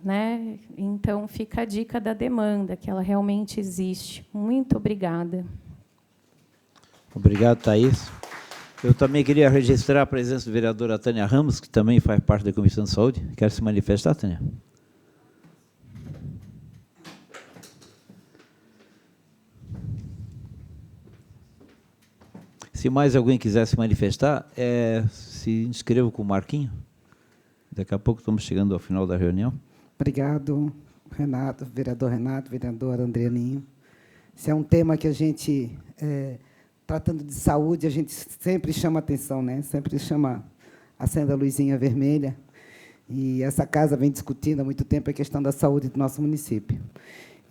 né? Então fica a dica da demanda, que ela realmente existe. Muito obrigada. Obrigado, Thaís. Eu também queria registrar a presença da vereadora Tânia Ramos, que também faz parte da Comissão de Saúde. Quer se manifestar, Tânia? Se mais alguém quiser se manifestar, se inscreva com o Marquinho. Daqui a pouco estamos chegando ao final da reunião. Obrigado, Renato, vereadora Andreaninho. Esse é um tema que a gente... tratando de saúde, a gente sempre chama atenção, né? Sempre chama, acende a luzinha vermelha. E essa casa vem discutindo há muito tempo a questão da saúde do nosso município.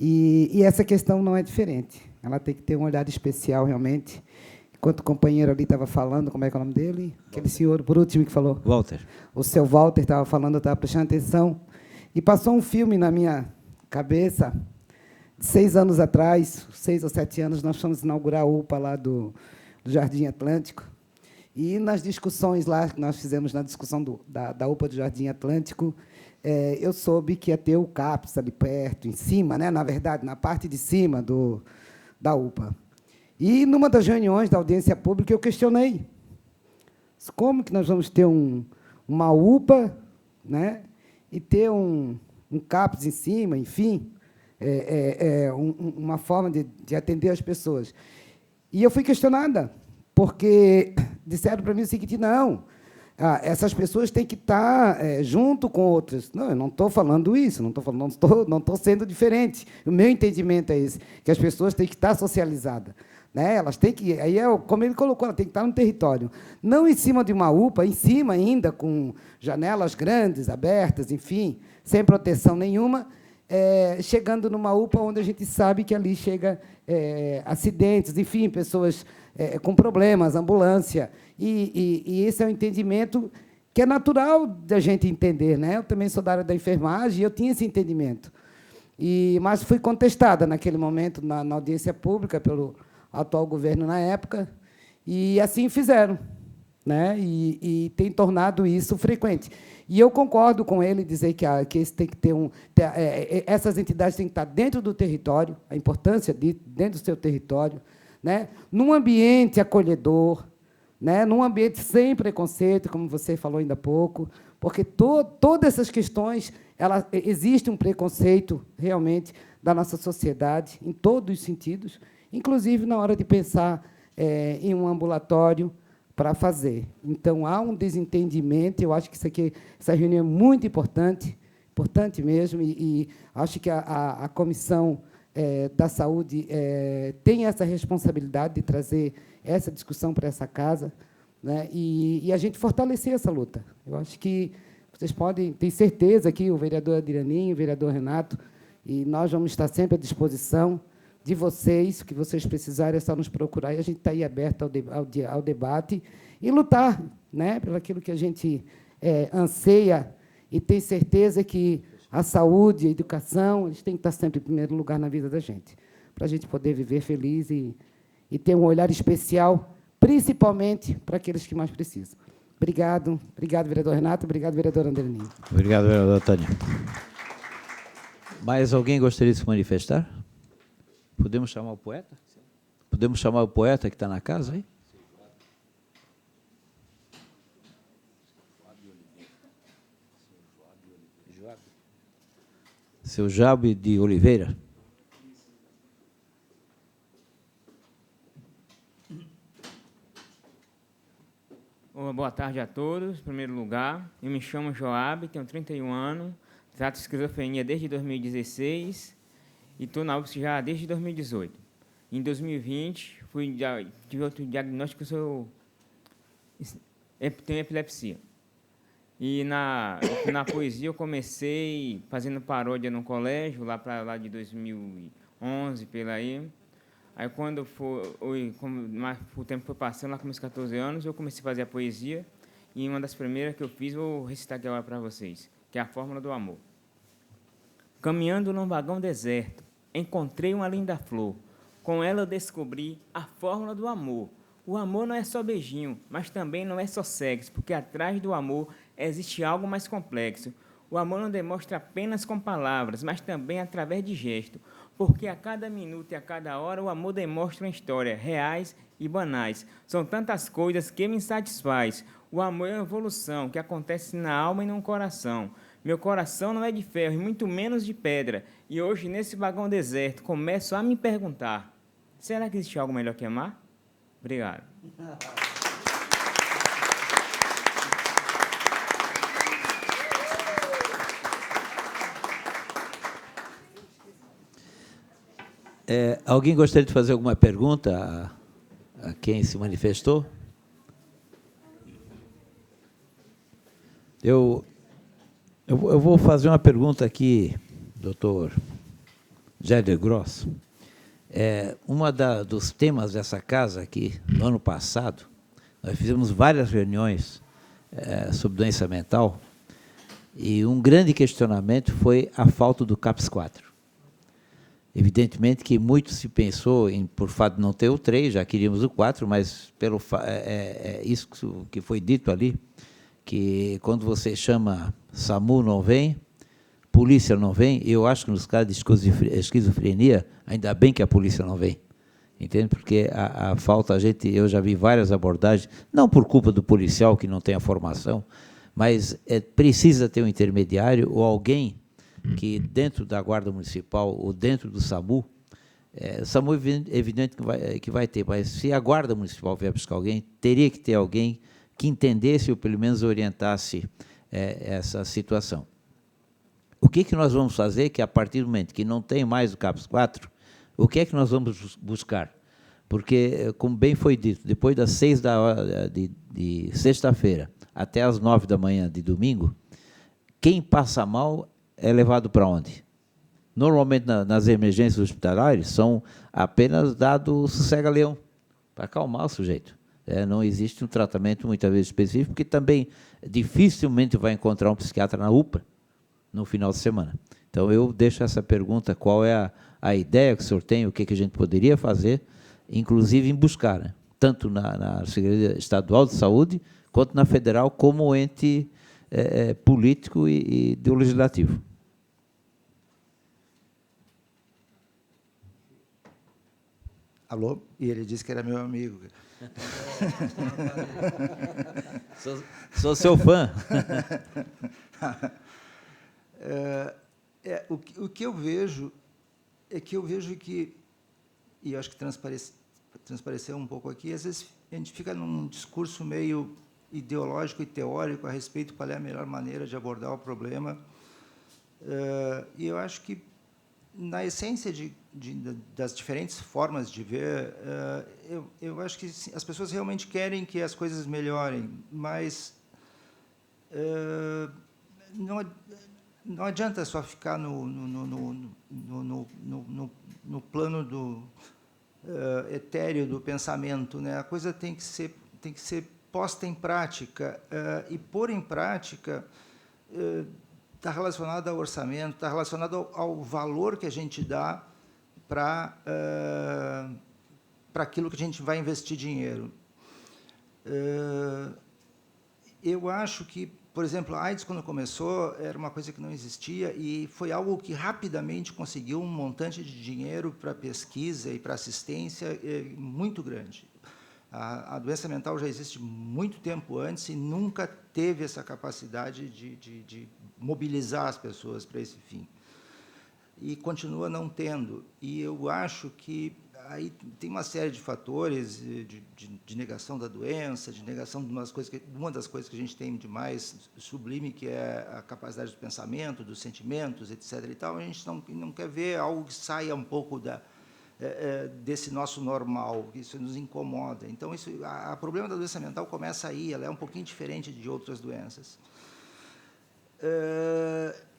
E essa questão não é diferente. Ela tem que ter um olhar especial, realmente. Enquanto o companheiro ali estava falando, como é que é o nome dele? Aquele senhor, por último, que falou. Walter. O seu Walter estava falando, eu estava prestando atenção. E passou um filme na minha cabeça. 6 anos atrás, 6 ou 7 anos, nós fomos inaugurar a UPA lá do Jardim Atlântico. E nas discussões lá, que nós fizemos na discussão da UPA do Jardim Atlântico, eu soube que ia ter o CAPS ali perto, em cima, né? Na verdade, na parte de cima da UPA. E, numa das reuniões da audiência pública, eu questionei como que nós vamos ter uma UPA, né? E ter um CAPS em cima, enfim... uma forma de atender as pessoas. E eu fui questionada, porque disseram para mim o seguinte, não, essas pessoas têm que estar junto com outras. Não, eu não estou falando isso, não estou sendo diferente. O meu entendimento é esse, que as pessoas têm que estar socializadas. Né? Elas têm que, aí como ele colocou, ela tem que estar no território. Não em cima de uma UPA, em cima ainda, com janelas grandes, abertas, enfim, sem proteção nenhuma, chegando numa UPA onde a gente sabe que ali chega acidentes, enfim, pessoas com problemas, ambulância. E esse é um entendimento que é natural da gente entender. Né? Eu também sou da área da enfermagem e eu tinha esse entendimento. Mas fui contestada naquele momento, na audiência pública, pelo atual governo na época, e assim fizeram. Né? E tem tornado isso frequente. E eu concordo com ele dizer que esse tem que ter essas entidades têm que estar dentro do território, a importância de dentro do seu território, né? Num ambiente acolhedor, né? Num ambiente sem preconceito, como você falou ainda há pouco, porque todas essas questões, existe um preconceito realmente da nossa sociedade, em todos os sentidos, inclusive na hora de pensar em um ambulatório para fazer. Então, há um desentendimento, eu acho que essa reunião é muito importante mesmo, e acho que a Comissão da Saúde tem essa responsabilidade de trazer essa discussão para essa casa, né, e a gente fortalecer essa luta. Eu acho que vocês podem ter certeza que o vereador Adrianinho, o vereador Renato, e nós vamos estar sempre à disposição de vocês, o que vocês precisarem é só nos procurar, e a gente está aí aberto ao debate e lutar, né, pelo aquilo que a gente anseia, e tem certeza que a saúde, a educação, eles têm que estar sempre em primeiro lugar na vida da gente, para a gente poder viver feliz e ter um olhar especial, principalmente para aqueles que mais precisam. Obrigado, vereador Renato, obrigado, vereador Adrianinho. Obrigado, vereador Tânia. Mais alguém gostaria de se manifestar? Podemos chamar o poeta? Podemos chamar o poeta que está na casa aí? Seu Jabe de Oliveira. Boa tarde a todos. Em primeiro lugar, eu me chamo Joab, tenho 31 anos, trato de esquizofrenia desde 2016 e estou na UFSC já desde 2018. Em 2020, tive outro diagnóstico, tenho epilepsia. E na poesia eu comecei fazendo paródia no colégio, lá de 2011, pela aí. Aí, quando o tempo foi passando, lá com meus 14 anos, eu comecei a fazer a poesia, e uma das primeiras que eu fiz, vou recitar aqui agora para vocês, que é a Fórmula do Amor. Caminhando num vagão deserto, encontrei uma linda flor. Com ela eu descobri a fórmula do amor. O amor não é só beijinho, mas também não é só sexo, porque atrás do amor existe algo mais complexo. O amor não demonstra apenas com palavras, mas também através de gestos, porque a cada minuto e a cada hora o amor demonstra uma história, reais e banais. São tantas coisas que me satisfaz. O amor é uma evolução que acontece na alma e no coração. Meu coração não é de ferro e muito menos de pedra. E hoje, nesse vagão deserto, começo a me perguntar, será que existe algo melhor que amar? Obrigado. Alguém gostaria de fazer alguma pergunta a quem se manifestou? Eu vou fazer uma pergunta aqui, doutor Géder Gross. Dos temas dessa casa aqui, no ano passado, nós fizemos várias reuniões sobre doença mental, e um grande questionamento foi a falta do CAPS-4. Evidentemente que muito se pensou, por fato de não ter o 3, já queríamos o 4, mas isso que foi dito ali, que quando você chama SAMU não vem, polícia não vem, eu acho que nos casos de esquizofrenia, ainda bem que a polícia não vem, entende? Porque a falta, eu já vi várias abordagens, não por culpa do policial que não tem a formação, mas precisa ter um intermediário ou alguém que dentro da Guarda Municipal ou dentro do SAMU, SAMU é evidente que vai ter, mas se a Guarda Municipal vier buscar alguém, teria que ter alguém que entendesse ou pelo menos orientasse essa situação. O que nós vamos fazer que a partir do momento que não tem mais o CAPS-4, o que é que nós vamos buscar? Porque, como bem foi dito, depois das 6 da hora de sexta-feira até as 9 da manhã de domingo, quem passa mal é levado para onde? Normalmente, nas emergências hospitalares, são apenas dado sossega-leão, para acalmar o sujeito. Não existe um tratamento, muitas vezes, específico, porque também dificilmente vai encontrar um psiquiatra na UPA no final de semana. Então, eu deixo essa pergunta, qual é a ideia que o senhor tem, o que a gente poderia fazer, inclusive em buscar, né? Tanto na Secretaria Estadual de Saúde, quanto na Federal, como ente político e do Legislativo. Alô? E ele disse que era meu amigo. Sou seu fã. O que eu vejo é que e eu acho que transpareceu um pouco aqui, às vezes a gente fica num discurso meio ideológico e teórico a respeito de qual é a melhor maneira de abordar o problema. E eu acho que, na essência das diferentes formas de ver, eu acho que sim, as pessoas realmente querem que as coisas melhorem, mas não adianta só ficar no plano do etéreo do pensamento, né? A coisa tem que ser posta em prática, e pôr em prática está relacionado ao orçamento, está relacionado ao valor que a gente dá para aquilo que a gente vai investir dinheiro. Eu acho que, por exemplo, a AIDS, quando começou, era uma coisa que não existia e foi algo que rapidamente conseguiu um montante de dinheiro para pesquisa e para assistência muito grande. A doença mental já existe muito tempo antes e nunca teve essa capacidade de mobilizar as pessoas para esse fim. E continua não tendo. E eu acho que aí tem uma série de fatores de negação da doença, de negação de uma das coisas que a gente tem de mais sublime, que é a capacidade do pensamento, dos sentimentos, etc. E tal. A gente não quer ver algo que saia um pouco desse nosso normal, isso nos incomoda. Então, o problema da doença mental começa aí, ela é um pouquinho diferente de outras doenças.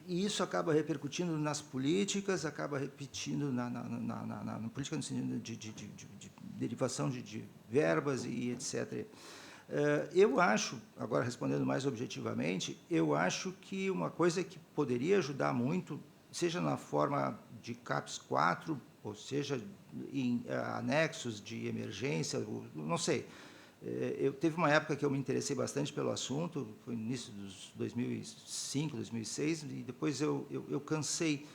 E isso acaba repercutindo nas políticas, acaba repetindo na política no sentido de derivação de verbas e etc. Eu acho, agora respondendo mais objetivamente, eu acho que uma coisa que poderia ajudar muito, seja na forma de CAPES 4, ou seja, em anexos de emergência, não sei. Teve uma época que eu me interessei bastante pelo assunto, foi no início dos 2005, 2006, e depois eu cansei,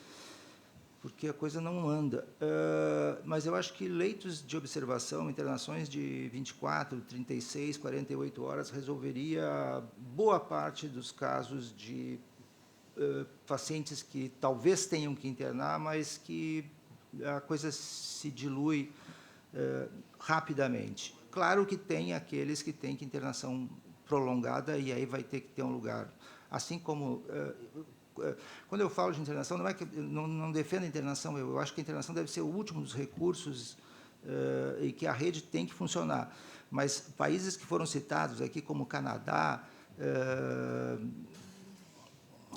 porque a coisa não anda. Mas eu acho que leitos de observação, internações de 24, 36, 48 horas, resolveria boa parte dos casos de pacientes que talvez tenham que internar, mas que a coisa se dilui rapidamente. Claro que tem aqueles que têm que internação prolongada e aí vai ter que ter um lugar. Assim como, quando eu falo de internação, não é que eu não defendo a internação, eu acho que a internação deve ser o último dos recursos e que a rede tem que funcionar. Mas países que foram citados aqui, como o Canadá,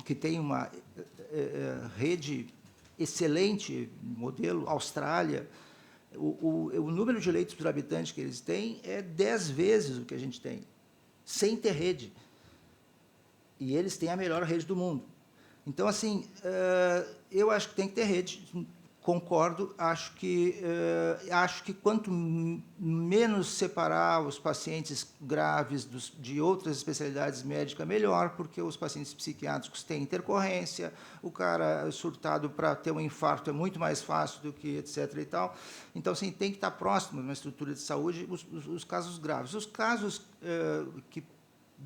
que tem uma rede excelente, modelo Austrália, o número de leitos por habitante que eles têm é 10 vezes o que a gente tem, sem ter rede. E eles têm a melhor rede do mundo. Então, assim, eu acho que tem que ter rede, concordo, acho que quanto menos separar os pacientes graves de outras especialidades médicas, melhor, porque os pacientes psiquiátricos têm intercorrência, o cara surtado para ter um infarto é muito mais fácil do que etc. e tal. Então, assim, tem que estar próximo de uma estrutura de saúde os casos graves. Os casos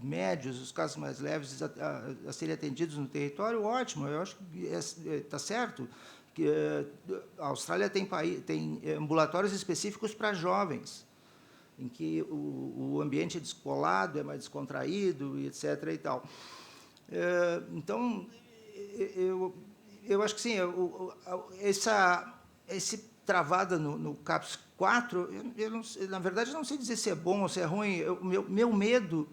médios, os casos mais leves a serem atendidos no território, ótimo, eu acho que está certo. Que a Austrália tem ambulatórios específicos para jovens, em que o ambiente é descolado, é mais descontraído, e etc. e tal. Então, eu acho que sim, esse travada no CAPES 4, na verdade, não sei dizer se é bom ou se é ruim. Meu medo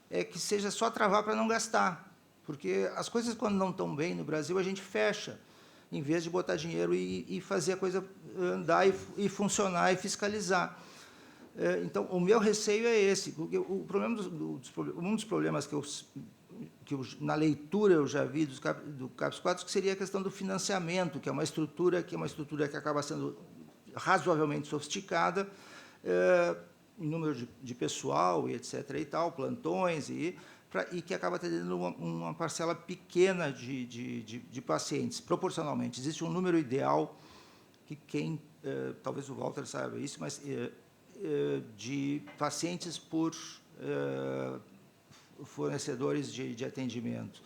é que seja só travar para não gastar, porque as coisas, quando não estão bem no Brasil, a gente fecha, em vez de botar dinheiro e fazer a coisa andar e funcionar e fiscalizar. Então, o meu receio é esse, porque o problema um dos problemas que na leitura eu já vi do CAPES 4, que seria a questão do financiamento, que é uma estrutura que acaba sendo razoavelmente sofisticada, em número de pessoal e etc. e tal, plantões e que acaba atendendo uma parcela pequena de pacientes, proporcionalmente. Existe um número ideal, que talvez o Walter saiba isso, mas de pacientes por fornecedores de atendimento.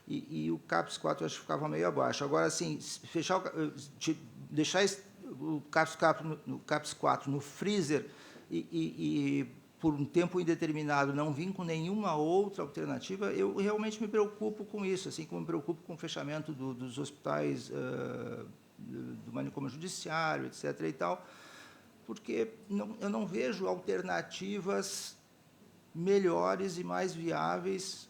E o CAPES 4 eu acho que ficava meio abaixo. Agora, assim, deixar o CAPES 4 no freezer por um tempo indeterminado, não vir com nenhuma outra alternativa, eu realmente me preocupo com isso, assim como me preocupo com o fechamento dos hospitais, do manicômio judiciário, etc. e tal, porque eu não vejo alternativas melhores e mais viáveis,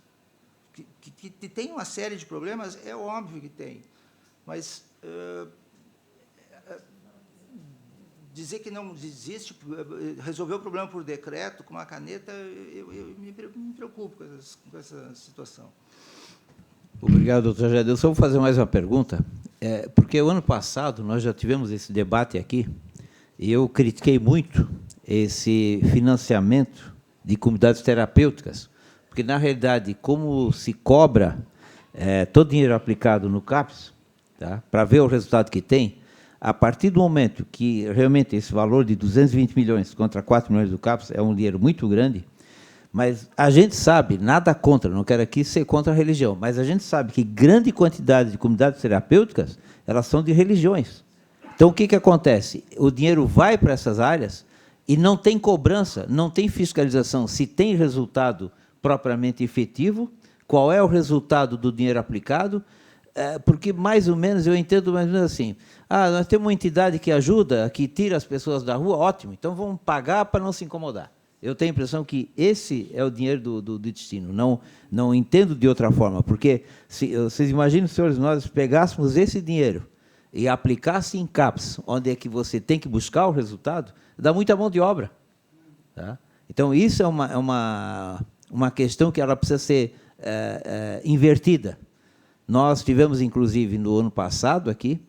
que tem uma série de problemas, é óbvio que tem, mas dizer que não existe, resolver o problema por decreto, com uma caneta, eu me preocupo com essa situação. Obrigado, doutor Jeder. Eu só vou fazer mais uma pergunta, porque o ano passado nós já tivemos esse debate aqui, e eu critiquei muito esse financiamento de comunidades terapêuticas, porque, na realidade, como se cobra todo o dinheiro aplicado no CAPS, tá, para ver o resultado que tem, a partir do momento que realmente esse valor de 220 milhões contra 4 milhões do CAPS é um dinheiro muito grande, mas a gente sabe, nada contra, não quero aqui ser contra a religião, mas a gente sabe que grande quantidade de comunidades terapêuticas, elas são de religiões. Então, o que acontece? O dinheiro vai para essas áreas e não tem cobrança, não tem fiscalização, se tem resultado propriamente efetivo, qual é o resultado do dinheiro aplicado, porque, mais ou menos, eu entendo mais ou menos assim, nós temos uma entidade que ajuda, que tira as pessoas da rua, ótimo, então vamos pagar para não se incomodar. Eu tenho a impressão que esse é o dinheiro do destino, não entendo de outra forma, porque, vocês imaginam, senhores, nós pegássemos esse dinheiro e aplicasse em CAPS, onde é que você tem que buscar o resultado, dá muita mão de obra. Tá? Então, isso é uma questão que ela precisa ser invertida. Nós tivemos, inclusive, no ano passado, aqui,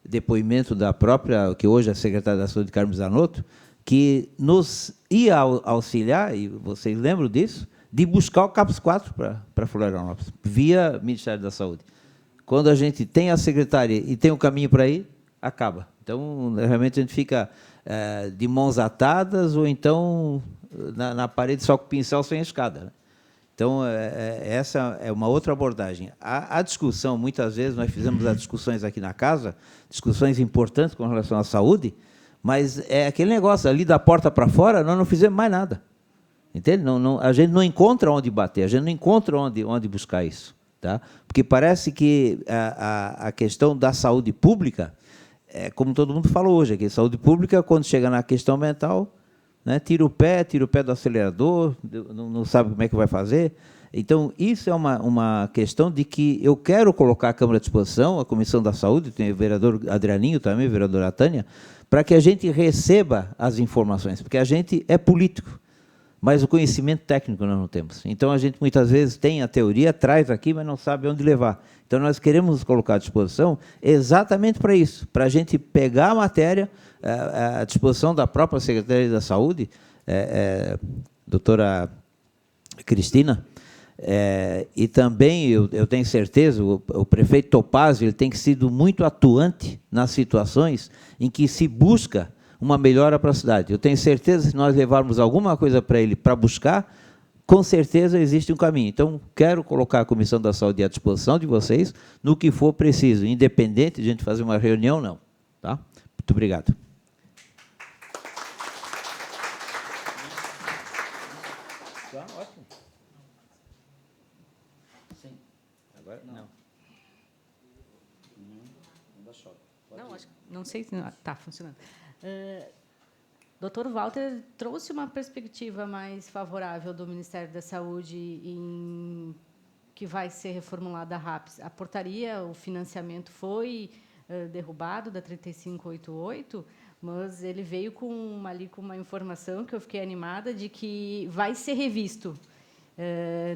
depoimento da própria, que hoje é a secretária da Saúde, Carmen Zanotto, que nos ia auxiliar, e vocês lembram disso, de buscar o CAPS 4 para Florianópolis, via Ministério da Saúde. Quando a gente tem a secretária e tem o caminho para ir, acaba. Então, realmente, a gente fica de mãos atadas ou então na parede só com pincel sem escada. Né? Então, essa é uma outra abordagem. A discussão, muitas vezes, nós fizemos as discussões aqui na casa, discussões importantes com relação à saúde, mas é aquele negócio, ali da porta para fora, nós não fizemos mais nada. Entende? A gente não encontra onde bater, a gente não encontra onde buscar isso. Tá? Porque parece que a questão da saúde pública, como todo mundo falou hoje, que saúde pública, quando chega na questão mental, né, tira o pé do acelerador, não sabe como é que vai fazer. Então, isso é uma questão de que eu quero colocar a Câmara à disposição, a Comissão da Saúde, tem o vereador Adrianinho também, a vereadora Tânia, para que a gente receba as informações, porque a gente é político, mas o conhecimento técnico nós não temos. Então, a gente muitas vezes tem a teoria, traz aqui, mas não sabe onde levar. Então, nós queremos nos colocar à disposição exatamente para isso, para a gente pegar a matéria à disposição da própria Secretaria da Saúde, doutora Cristina, e também, eu tenho certeza, o prefeito Topazio ele tem sido muito atuante nas situações em que se busca uma melhora para a cidade. Eu tenho certeza que se nós levarmos alguma coisa para ele para buscar, com certeza existe um caminho. Então, quero colocar a Comissão da Saúde à disposição de vocês no que for preciso, independente de a gente fazer uma reunião, não. Tá? Muito obrigado. Tá, ótimo. Sim. Agora, não. Não sei se está funcionando. Dr. Walter trouxe uma perspectiva mais favorável do Ministério da Saúde que vai ser reformulada a RAPS. A portaria, o financiamento foi derrubado da 3588, mas ele veio com uma informação que eu fiquei animada de que vai ser revisto.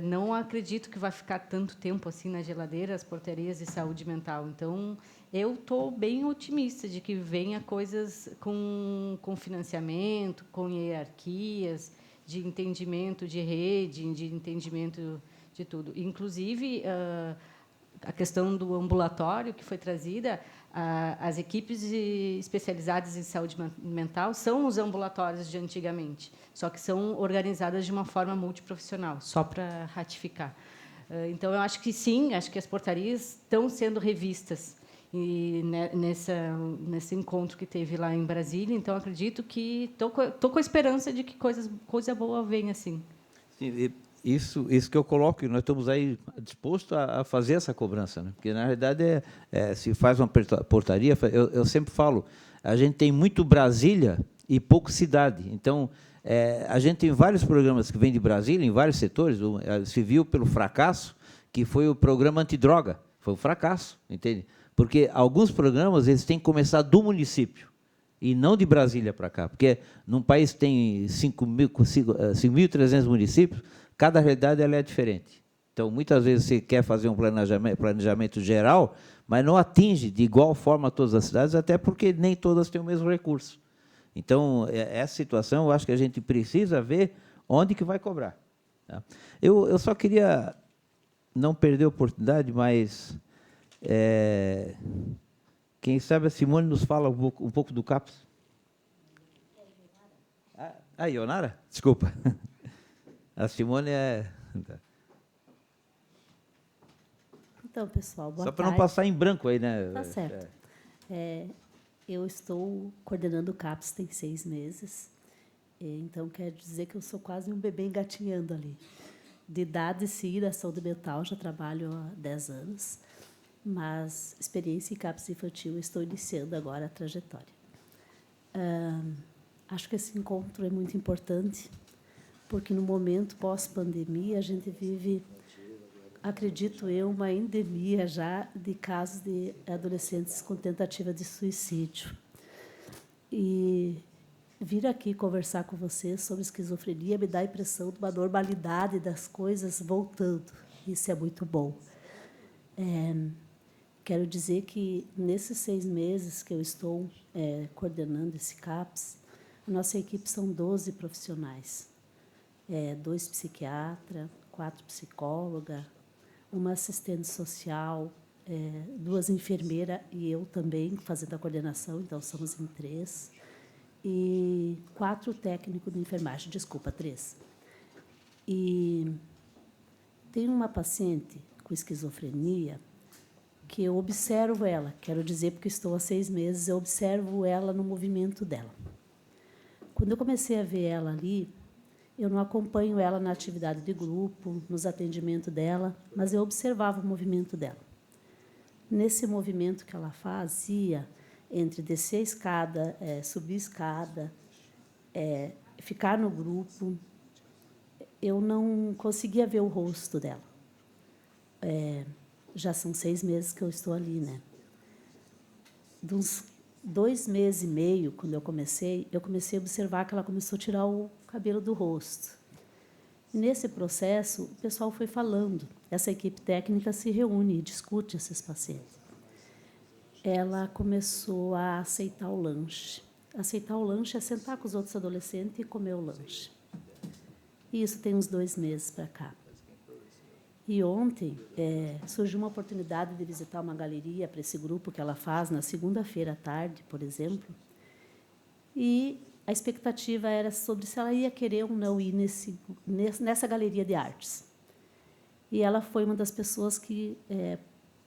Não acredito que vai ficar tanto tempo assim na geladeira as portarias de saúde mental. Então, eu estou bem otimista de que venha coisas com financiamento, com hierarquias, de entendimento de rede, de entendimento de tudo. Inclusive, a questão do ambulatório que foi trazida, as equipes especializadas em saúde mental são os ambulatórios de antigamente, só que são organizadas de uma forma multiprofissional, só para ratificar. Então, eu acho que sim, acho que as portarias estão sendo revistas e nesse encontro que teve lá em Brasília. Então, acredito que estou com a esperança de que coisa boa venha, assim. Sim, isso que eu coloco, e nós estamos aí dispostos a fazer essa cobrança, né? Porque, na realidade, se faz uma portaria, eu sempre falo, a gente tem muito Brasília e pouco cidade. Então, a gente tem vários programas que vêm de Brasília, em vários setores, se viu pelo fracasso, que foi o programa antidroga, foi um fracasso, entende? Porque alguns programas eles têm que começar do município, e não de Brasília para cá, porque num país que tem 5.300 municípios, cada realidade ela é diferente. Então, muitas vezes você quer fazer um planejamento geral, mas não atinge de igual forma todas as cidades, até porque nem todas têm o mesmo recurso. Então, essa situação, eu acho que a gente precisa ver onde que vai cobrar. Tá? Eu só queria não perder a oportunidade, mas quem sabe a Simone nos fala um pouco do CAPS. A Ionara? Desculpa. A Simone Então, pessoal, boa tarde. Só para não passar em branco aí, né? Tá certo. Eu estou coordenando o CAPS tem 6 meses. Então, quer dizer que eu sou quase um bebê engatinhando ali. De idade, sim, da saúde mental, já trabalho há 10 anos. Mas experiência em CAPS infantil, eu estou iniciando agora a trajetória. Acho que esse encontro é muito importante, porque no momento pós-pandemia a gente vive, acredito eu, uma endemia já de casos de adolescentes com tentativa de suicídio. E vir aqui conversar com vocês sobre esquizofrenia me dá a impressão de uma normalidade das coisas voltando. Isso é muito bom. Quero dizer que, nesses 6 meses que eu estou coordenando esse CAPS, a nossa equipe são 12 profissionais. 2 psiquiatras, 4 psicólogas, uma assistente social, 2 enfermeiras e eu também fazendo a coordenação, então somos em 3, e 4 técnicos de enfermagem, 3. E tem uma paciente com esquizofrenia que eu observo ela, quero dizer porque estou há 6 meses, eu observo ela no movimento dela. Quando eu comecei a ver ela ali, eu não acompanho ela na atividade de grupo, nos atendimentos dela, mas eu observava o movimento dela. Nesse movimento que ela fazia, entre descer a escada, subir a escada, ficar no grupo, eu não conseguia ver o rosto dela. Já são 6 meses que eu estou ali, né? De uns 2 meses e meio, quando eu comecei a observar que ela começou a tirar o cabelo do rosto. E nesse processo, o pessoal foi falando. Essa equipe técnica se reúne e discute esses pacientes. Ela começou a aceitar o lanche. Aceitar o lanche é sentar com os outros adolescentes e comer o lanche. E isso tem uns 2 meses para cá. E ontem surgiu uma oportunidade de visitar uma galeria para esse grupo que ela faz na segunda-feira à tarde, por exemplo. E a expectativa era sobre se ela ia querer ou não ir nessa galeria de artes. E ela foi uma das pessoas que,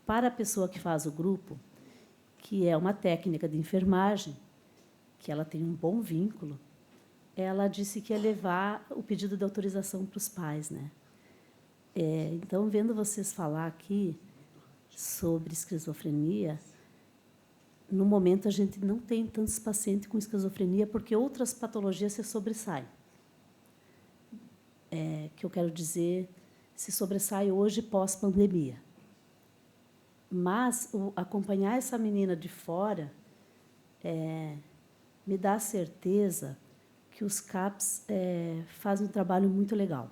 para a pessoa que faz o grupo, que é uma técnica de enfermagem, que ela tem um bom vínculo, ela disse que ia levar o pedido de autorização para os pais, né? Então, vendo vocês falar aqui sobre esquizofrenia, no momento a gente não tem tantos pacientes com esquizofrenia porque outras patologias se sobressaem. Que eu quero dizer, se sobressai hoje pós-pandemia. Mas acompanhar essa menina de fora me dá a certeza que os CAPS fazem um trabalho muito legal.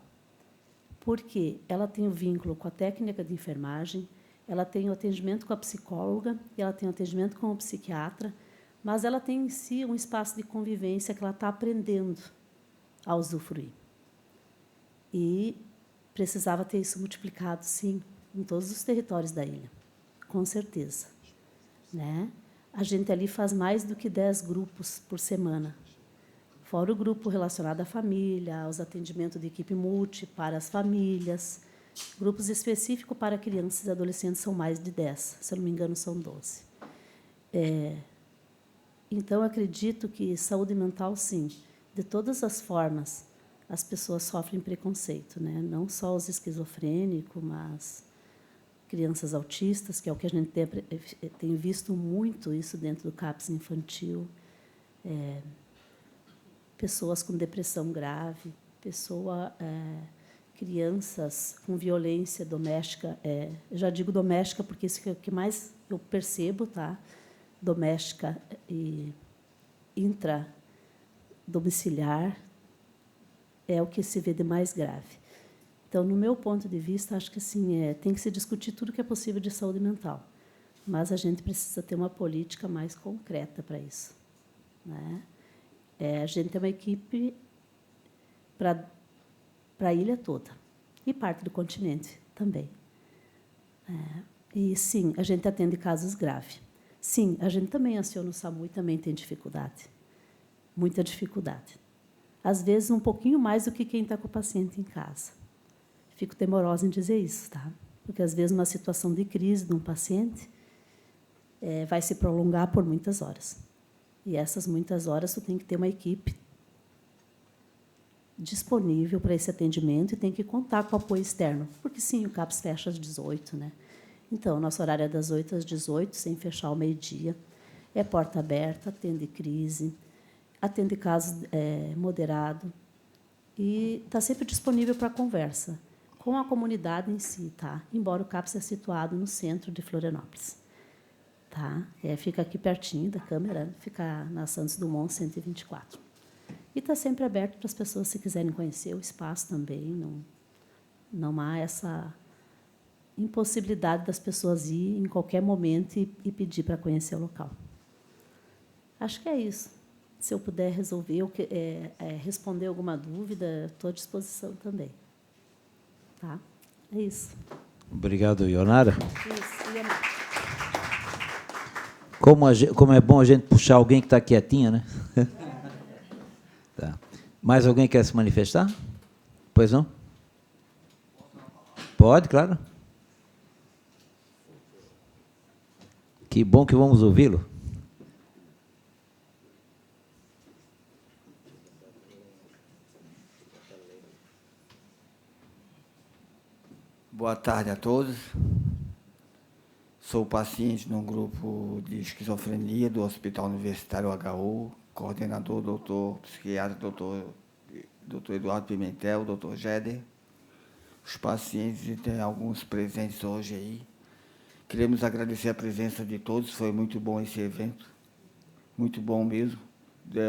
Porque ela tem o vínculo com a técnica de enfermagem, ela tem o atendimento com a psicóloga, e ela tem o atendimento com o psiquiatra, mas ela tem em si um espaço de convivência que ela está aprendendo a usufruir. E precisava ter isso multiplicado, sim, em todos os territórios da ilha, com certeza. Né? A gente ali faz mais do que 10 grupos por semana, fora o grupo relacionado à família, aos atendimentos de equipe multi para as famílias. Grupos específicos para crianças e adolescentes são mais de 10, se eu não me engano, são 12. Então, acredito que saúde mental, sim, de todas as formas, as pessoas sofrem preconceito, né? Não só os esquizofrênicos, mas crianças autistas, que é o que a gente tem visto muito isso dentro do CAPS infantil, pessoas com depressão grave, crianças com violência doméstica. Eu já digo doméstica porque isso é o que mais eu percebo, tá? Doméstica e intradomiciliar é o que se vê de mais grave. Então, no meu ponto de vista, acho que assim, tem que se discutir tudo que é possível de saúde mental, mas a gente precisa ter uma política mais concreta para isso, né? A gente tem uma equipe para a ilha toda e parte do continente também. E, sim, a gente atende casos graves. Sim, a gente também aciona o SAMU e também tem dificuldade, muita dificuldade. Às vezes, um pouquinho mais do que quem está com o paciente em casa. Fico temorosa em dizer isso, tá? Porque, às vezes, uma situação de crise de um paciente vai se prolongar por muitas horas. E essas muitas horas, tu tem que ter uma equipe disponível para esse atendimento e tem que contar com o apoio externo. Porque, sim, o CAPS fecha às 18, né? Então, nosso horário é das 8 às 18, sem fechar ao meio-dia. É porta aberta, atende crise, atende caso moderado e está sempre disponível para conversa com a comunidade em si, tá? Embora o CAPS seja situado no centro de Florianópolis, tá? Fica aqui pertinho da câmera, fica na Santos Dumont 124. E está sempre aberto para as pessoas, se quiserem conhecer o espaço também. Não há essa impossibilidade das pessoas ir em qualquer momento e pedir para conhecer o local. Acho que é isso. Se eu puder resolver, responder alguma dúvida, estou à disposição também. Tá? É isso. Obrigado, Ionara. Isso, Ionara. Como é bom a gente puxar alguém que está quietinha, né? Tá. Mais alguém quer se manifestar? Pois não? Pode, claro. Que bom que vamos ouvi-lo. Boa tarde a todos. Sou paciente no grupo de esquizofrenia do Hospital Universitário HU, coordenador, doutor psiquiatra, doutor Eduardo Pimentel, doutor Jeder. Os pacientes, e tem alguns presentes hoje aí. Queremos agradecer a presença de todos, foi muito bom esse evento, muito bom mesmo.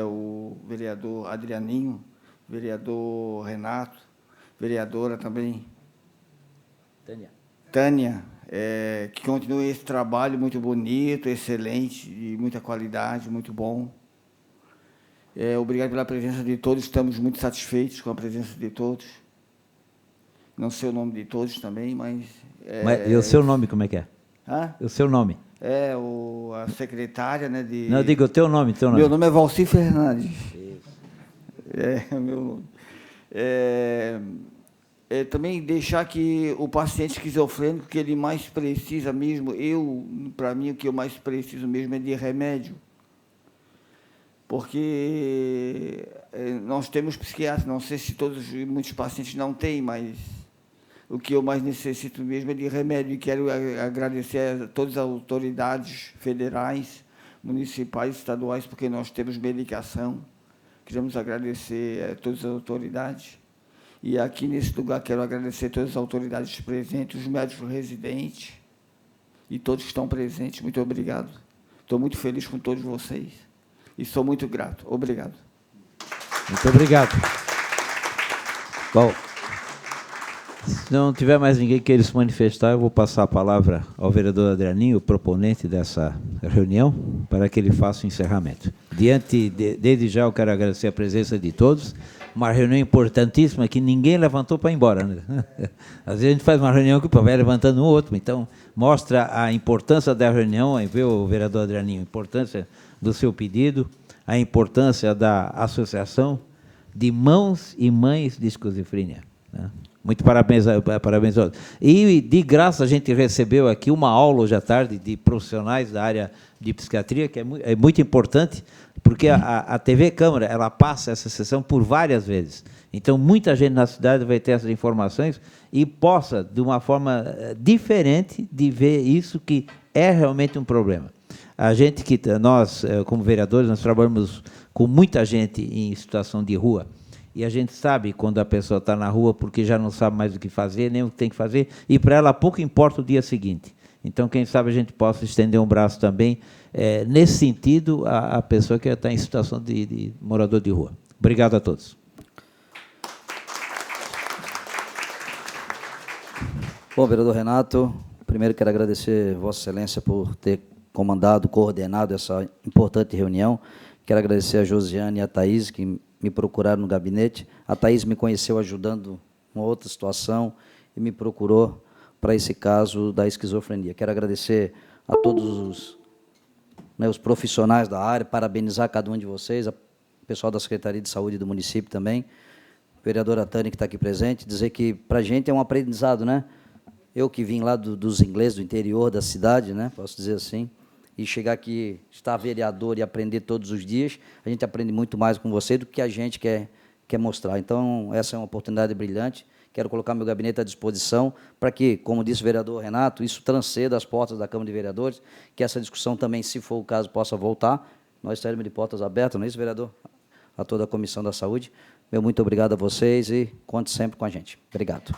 O vereador Adrianinho, vereador Renato, vereadora também, Tânia, que continue esse trabalho muito bonito, excelente, de muita qualidade, muito bom. Obrigado pela presença de todos, estamos muito satisfeitos com a presença de todos. Não sei o nome de todos também, mas... E o seu nome, como é que é? Hã? O seu nome? A secretária, né, de... Não, diga o teu nome, Meu nome é Valci Fernandes. Meu nome. Também deixar que o paciente esquizofrênico, que ele mais precisa mesmo, para mim, o que eu mais preciso mesmo é de remédio. Porque nós temos psiquiatras, não sei se muitos pacientes não têm, mas o que eu mais necessito mesmo é de remédio. E quero agradecer a todas as autoridades federais, municipais, estaduais, porque nós temos medicação. Queremos agradecer a todas as autoridades. E aqui, nesse lugar, quero agradecer a todas as autoridades presentes, os médicos residentes e todos que estão presentes. Muito obrigado. Estou muito feliz com todos vocês. E sou muito grato. Obrigado. Muito obrigado. Bom, se não tiver mais ninguém que queira se manifestar, eu vou passar a palavra ao vereador Adrianinho, o proponente dessa reunião, para que ele faça o encerramento. Desde já, eu quero agradecer a presença de todos. Uma reunião importantíssima que ninguém levantou para ir embora, né? Às vezes a gente faz uma reunião que o povo vai levantando um outro, então mostra a importância da reunião, aí vê o vereador Adrianinho, a importância do seu pedido, a importância da associação de mãos e mães de esquizofrenia, né? Muito parabéns, parabéns. E, de graça, a gente recebeu aqui uma aula hoje à tarde de profissionais da área de psiquiatria, que é muito importante, porque a TV Câmara ela passa essa sessão por várias vezes. Então, muita gente na cidade vai ter essas informações e possa, de uma forma diferente, de ver isso que é realmente um problema. A gente nós, como vereadores, nós trabalhamos com muita gente em situação de rua, e a gente sabe quando a pessoa está na rua porque já não sabe mais o que fazer, nem o que tem que fazer, e para ela pouco importa o dia seguinte. Então, quem sabe a gente possa estender um braço também, nesse sentido, a pessoa que está em situação de morador de rua. Obrigado a todos. Bom, vereador Renato, primeiro quero agradecer Vossa Excelência por ter comandado, coordenado essa importante reunião. Quero agradecer a Josiane e a Thaís, que me procuraram no gabinete. A Thaís me conheceu ajudando uma outra situação e me procurou para esse caso da esquizofrenia. Quero agradecer a todos os profissionais da área, parabenizar cada um de vocês, o pessoal da Secretaria de Saúde do município também, a vereadora Tânia, que está aqui presente, dizer que, para a gente, é um aprendizado, né? Eu que vim lá dos ingleses, do interior da cidade, né? Posso dizer assim, e chegar aqui, estar vereador e aprender todos os dias, a gente aprende muito mais com você do que a gente quer mostrar. Então, essa é uma oportunidade brilhante. Quero colocar meu gabinete à disposição para que, como disse o vereador Renato, isso transcenda as portas da Câmara de Vereadores, que essa discussão também, se for o caso, possa voltar. Nós estaremos de portas abertas, não é isso, vereador? A toda a Comissão da Saúde. Meu muito obrigado a vocês e conte sempre com a gente. Obrigado.